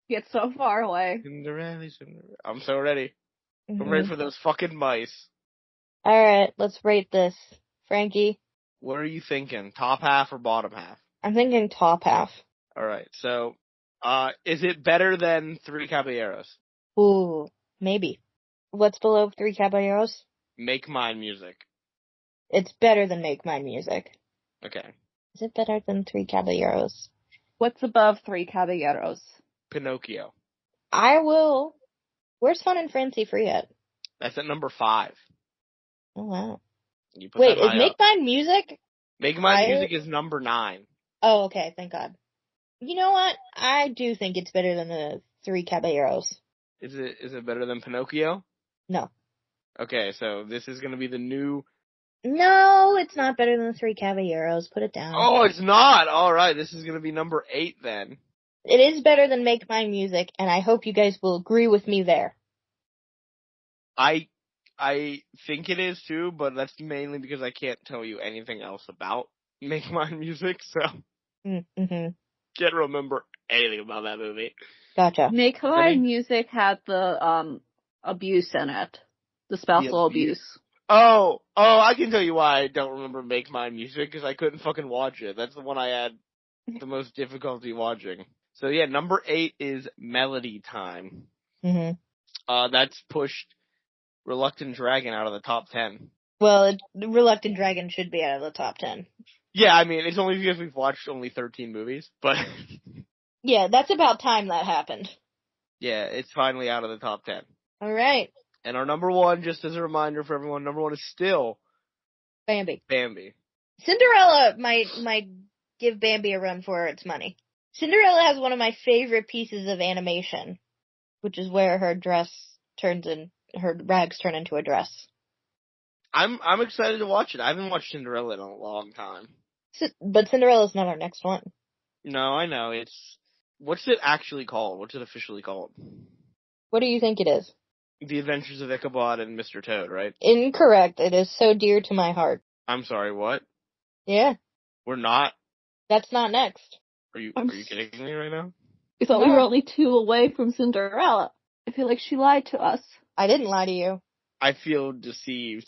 Speaker 3: Yet so far away.
Speaker 1: Cinderella. I'm so ready. Mm-hmm. I'm ready for those fucking mice.
Speaker 2: Alright, let's rate this. Frankie?
Speaker 1: What are you thinking? Top half or bottom half?
Speaker 2: I'm thinking top half.
Speaker 1: Alright, so, is it better than Three Caballeros?
Speaker 2: Ooh, maybe. What's below Three Caballeros?
Speaker 1: Make Mine Music.
Speaker 2: It's better than Make Mine Music.
Speaker 1: Okay.
Speaker 2: Is it better than Three Caballeros?
Speaker 3: What's above Three Caballeros?
Speaker 1: Pinocchio.
Speaker 2: Where's Fun and Fancy Free at?
Speaker 1: That's at number 5.
Speaker 2: Oh, wow.
Speaker 1: Wait,
Speaker 2: is Make Mine Music?
Speaker 1: Make Mine Music is number 9.
Speaker 2: Oh, okay, thank God. You know what? I do think it's better than the Three Caballeros.
Speaker 1: Is it better than Pinocchio?
Speaker 2: No.
Speaker 1: Okay, so this is gonna be the new...
Speaker 2: No, it's not better than the Three Caballeros. Put it down.
Speaker 1: Oh, it's not! Alright, this is gonna be number 8 then.
Speaker 2: It is better than Make Mine Music, and I hope you guys will agree with me there.
Speaker 1: I think it is too, but that's mainly because I can't tell you anything else about Make Mine Music, so...
Speaker 2: Mm-hmm.
Speaker 1: Can't remember anything about that movie.
Speaker 2: Gotcha.
Speaker 3: Make Mine Music had the, abuse in it. The spousal abuse.
Speaker 1: Oh, I can tell you why I don't remember Make Mine Music, because I couldn't fucking watch it. That's the one I had the most difficulty watching. So yeah, number 8 is Melody Time.
Speaker 2: Mm-hmm.
Speaker 1: That's pushed Reluctant Dragon out of the top 10.
Speaker 2: Well, Reluctant Dragon should be out of the top 10.
Speaker 1: Yeah, I mean, it's only because we've watched only 13 movies, but...
Speaker 2: Yeah, that's about time that happened.
Speaker 1: Yeah, it's finally out of the top 10.
Speaker 2: Alright.
Speaker 1: And our number 1, just as a reminder for everyone, number 1 is still...
Speaker 2: Bambi.
Speaker 1: Cinderella
Speaker 2: might give Bambi a run for its money. Cinderella has one of my favorite pieces of animation, which is where her her rags turn into a dress.
Speaker 1: I'm excited to watch it. I haven't watched Cinderella in a long time.
Speaker 2: But Cinderella's not our next one.
Speaker 1: No, I know. What's it actually called? What's it officially called?
Speaker 2: What do you think it is?
Speaker 1: The Adventures of Ichabod and Mr. Toad, right?
Speaker 2: Incorrect. It is so dear to my heart.
Speaker 1: I'm sorry, what?
Speaker 2: Yeah.
Speaker 1: We're not?
Speaker 2: That's not next.
Speaker 1: Are you kidding me right now?
Speaker 3: I thought we were only 2 away from Cinderella. I feel like she lied to us.
Speaker 2: I didn't lie to you.
Speaker 1: I feel deceived.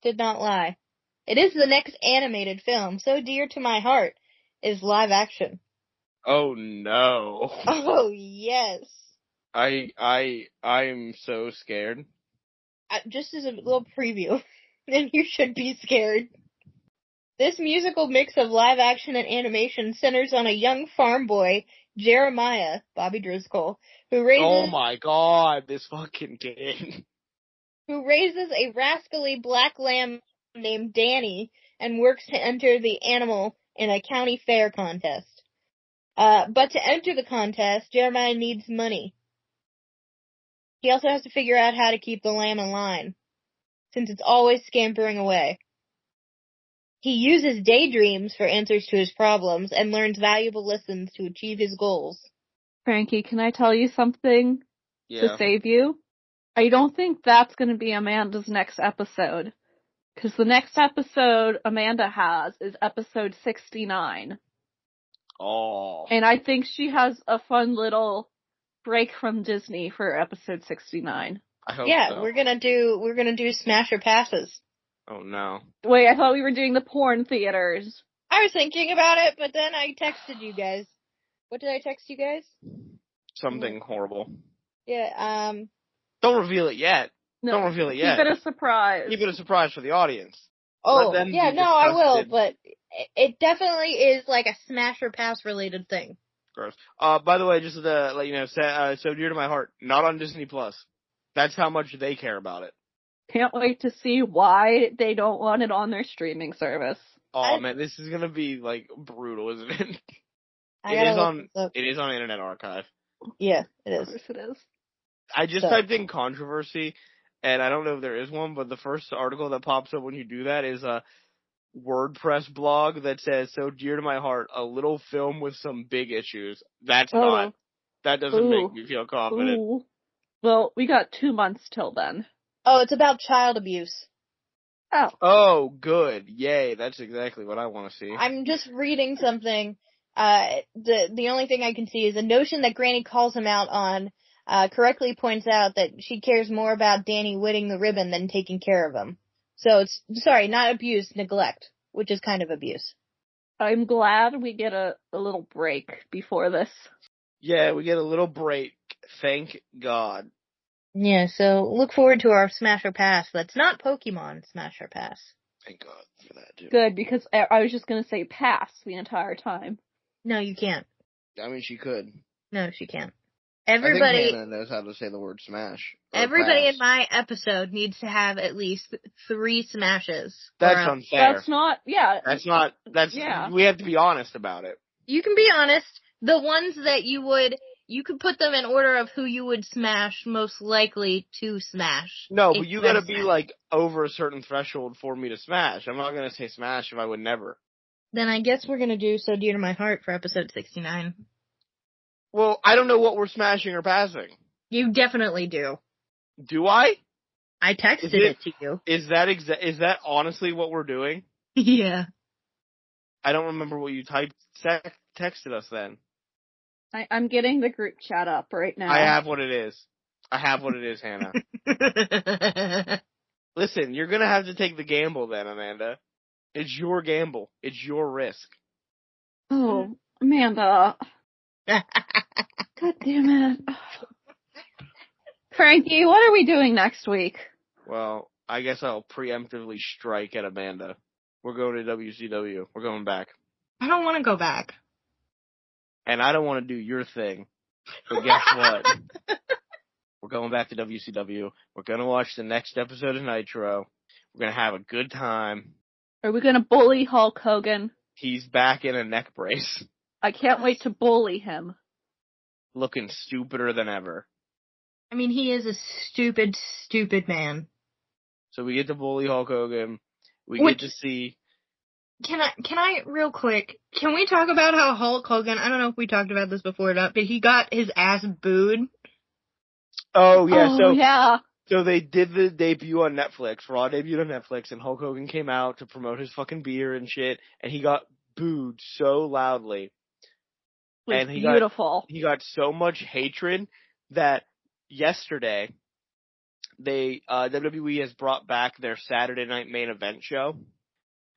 Speaker 2: Did not lie. It is the next animated film, so dear to my heart, is live action.
Speaker 1: Oh no.
Speaker 2: Oh, yes.
Speaker 1: I'm so scared.
Speaker 2: Just as a little preview, and you should be scared. This musical mix of live action and animation centers on a young farm boy, Jeremiah, Bobby Driscoll, who
Speaker 1: Oh my god, this fucking kid.
Speaker 2: Who raises a rascally black lamb named Danny and works to enter the animal in a county fair contest. But to enter the contest, Jeremiah needs money. He also has to figure out how to keep the lamb in line, since it's always scampering away. He uses daydreams for answers to his problems and learns valuable lessons to achieve his goals.
Speaker 3: Frankie, can I tell you something to save you? I don't think that's going to be Amanda's next episode. Because the next episode Amanda has is episode 69.
Speaker 1: Oh.
Speaker 3: And I think she has a fun little break from Disney for episode 69.
Speaker 1: I hope so.
Speaker 2: We're gonna do Smasher Passes.
Speaker 1: Oh no.
Speaker 3: Wait, I thought we were doing the porn theaters.
Speaker 2: I was thinking about it, but then I texted you guys. What did I text you guys?
Speaker 1: Something horrible.
Speaker 2: Yeah,
Speaker 1: Don't reveal it yet.
Speaker 3: No,
Speaker 1: don't reveal it yet.
Speaker 3: Keep it a surprise.
Speaker 1: Keep it a surprise for the audience.
Speaker 2: Oh, yeah, no, I will, but it definitely is like a smash or pass related thing.
Speaker 1: Gross. By the way, just to let you know, so dear to my heart, not on Disney Plus. That's how much they care about it.
Speaker 3: Can't wait to see why they don't want it on their streaming service.
Speaker 1: Oh man, this is gonna be like brutal, isn't it? It is on Internet Archive.
Speaker 2: Yeah, it is.
Speaker 3: Of course it is.
Speaker 1: I just typed in controversy, and I don't know if there is one, but the first article that pops up when you do that is a WordPress blog that says, so dear to my heart, a little film with some big issues. That doesn't make me feel confident.
Speaker 3: Ooh. Well, we got 2 months till then.
Speaker 2: Oh, it's about child abuse.
Speaker 1: Oh, good. Yay, that's exactly what I want to see.
Speaker 2: I'm just reading something. The only thing I can see is the notion that Granny calls him out on correctly points out that she cares more about Danny winning the ribbon than taking care of him. So it's, not abuse, neglect, which is kind of abuse.
Speaker 3: I'm glad we get a little break before this.
Speaker 1: Yeah, we get a little break. Thank God.
Speaker 2: Yeah, so look forward to our Smash or Pass. That's not Pokemon Smash or Pass.
Speaker 1: Thank God for that, too.
Speaker 3: Good, because I was just going to say pass the entire time.
Speaker 2: No, you can't.
Speaker 1: I mean, she could.
Speaker 2: No, she can't.
Speaker 1: I think Hannah knows how to say the word smash.
Speaker 2: Everybody in my episode needs to have at least 3 smashes.
Speaker 1: That's unfair.
Speaker 3: That's not,
Speaker 1: we have to be honest about it.
Speaker 2: You can be honest. The ones that you could put them in order of who you would smash most likely to smash.
Speaker 1: No, but you gotta be like over a certain threshold for me to smash. I'm not gonna say smash if I would never.
Speaker 2: Then I guess we're gonna do So Dear to My Heart for episode 69.
Speaker 1: Well, I don't know what we're smashing or passing.
Speaker 2: You definitely do.
Speaker 1: Do I?
Speaker 2: I texted it to you.
Speaker 1: Is that honestly what we're doing?
Speaker 2: Yeah. I
Speaker 1: don't remember what you texted us then.
Speaker 3: I'm getting the group chat up right now.
Speaker 1: I have what it is, Hannah. Listen, you're gonna have to take the gamble then, Amanda. It's your gamble. It's your risk.
Speaker 3: Oh, Amanda. God damn it. Frankie, what are we doing next week?
Speaker 1: Well, I guess I'll preemptively strike at Amanda. We're going to WCW. We're going back.
Speaker 2: I don't want to go back.
Speaker 1: And I don't want to do your thing. But guess what? We're going back to WCW. We're going to watch the next episode of Nitro. We're going to have a good time.
Speaker 3: Are we going to bully Hulk Hogan?
Speaker 1: He's back in a neck brace.
Speaker 3: I can't wait to bully him.
Speaker 1: Looking stupider than ever.
Speaker 2: I mean, he is a stupid, stupid man.
Speaker 1: So we get to bully Hulk Hogan. We get to see...
Speaker 2: Can I, real quick, can we talk about how Hulk Hogan, I don't know if we talked about this before or not, but he got his ass booed?
Speaker 1: Oh, yeah.
Speaker 3: Oh, yeah.
Speaker 1: So they did the debut on Netflix. Raw debuted on Netflix, and Hulk Hogan came out to promote his fucking beer and shit, and he got booed so loudly.
Speaker 3: And beautiful.
Speaker 1: He got so much hatred that yesterday, WWE has brought back their Saturday night main event show,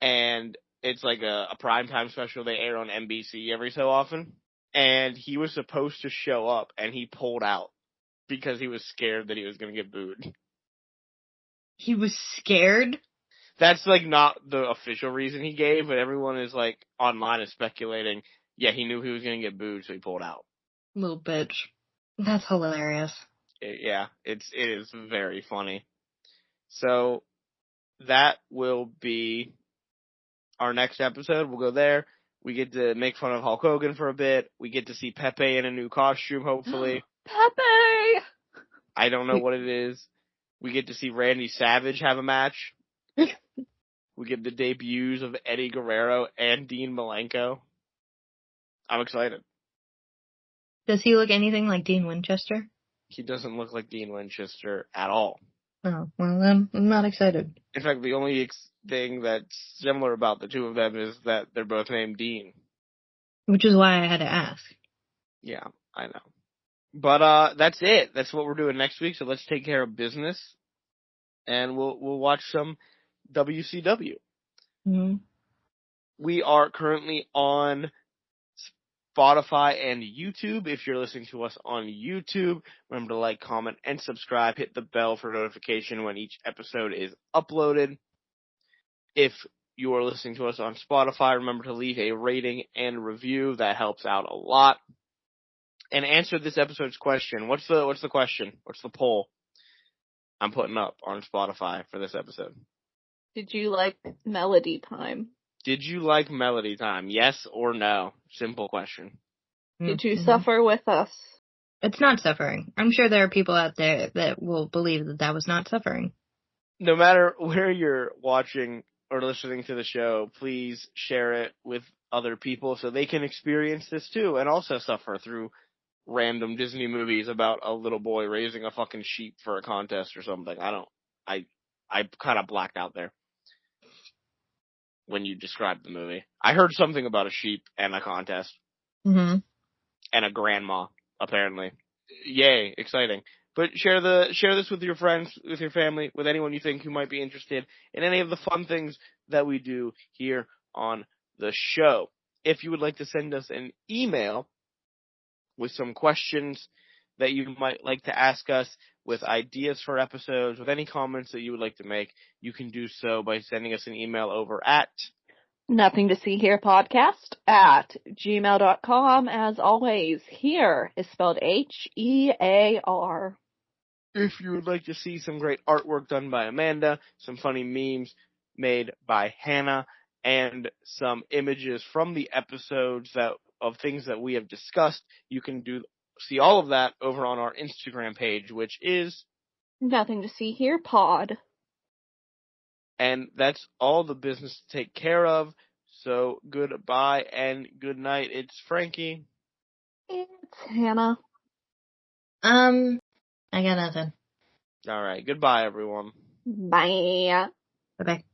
Speaker 1: and it's like a primetime special they air on NBC every so often. And he was supposed to show up, and he pulled out because he was scared that he was going to get booed.
Speaker 2: He was scared?
Speaker 1: That's like not the official reason he gave, but everyone is like online is speculating. Yeah, he knew he was going to get booed, so he pulled out.
Speaker 2: Little bitch. That's hilarious.
Speaker 1: It is very funny. So that will be our next episode. We'll go there. We get to make fun of Hulk Hogan for a bit. We get to see Pepe in a new costume, hopefully.
Speaker 3: Pepe!
Speaker 1: I don't know what it is. We get to see Randy Savage have a match. We get the debuts of Eddie Guerrero and Dean Malenko. I'm excited.
Speaker 2: Does he look anything like Dean Winchester?
Speaker 1: He doesn't look like Dean Winchester at all.
Speaker 2: Oh, well, I'm not excited.
Speaker 1: In fact, the only thing that's similar about the two of them is that they're both named Dean.
Speaker 2: Which is why I had to ask.
Speaker 1: Yeah, I know. But that's it. That's what we're doing next week, so let's take care of business. And we'll watch some WCW.
Speaker 2: Mm-hmm.
Speaker 1: We are currently on Spotify and YouTube. If you're listening to us on YouTube, remember to like, comment, and subscribe. Hit the bell for notification when each episode is uploaded. If you are listening to us on Spotify, remember to leave a rating and review. That helps out a lot. And answer this episode's question. What's the question? What's the poll I'm putting up on Spotify for this episode?
Speaker 3: Did you like Melody Time?
Speaker 1: Did you like Melody Time? Yes or no? Simple question.
Speaker 3: Did you suffer with us?
Speaker 2: It's not suffering. I'm sure there are people out there that will believe that was not suffering.
Speaker 1: No matter where you're watching or listening to the show, please share it with other people so they can experience this too and also suffer through random Disney movies about a little boy raising a fucking sheep for a contest or something. I kind of blacked out there when you described the movie. I heard something about a sheep and a contest.
Speaker 2: Mm-hmm.
Speaker 1: And a grandma, apparently. Yay, exciting. But share this with your friends, with your family, with anyone you think who might be interested in any of the fun things that we do here on the show. If you would like to send us an email with some questions that you might like to ask us, with ideas for episodes, with any comments that you would like to make, you can do so by sending us an email over at
Speaker 3: Nothing to See Here podcast at gmail.com. As always, here is spelled H-E-A-R.
Speaker 1: If you would like to see some great artwork done by Amanda, some funny memes made by Hannah, and some images from the episodes of things that we have discussed, you can see all of that over on our Instagram page, which is
Speaker 3: Nothing to See Here pod.
Speaker 1: And that's all the business to take care of. So goodbye and good night. It's Frankie.
Speaker 3: It's Hannah.
Speaker 2: I got nothing.
Speaker 1: All right. Goodbye, everyone.
Speaker 3: Bye.
Speaker 2: Bye-bye.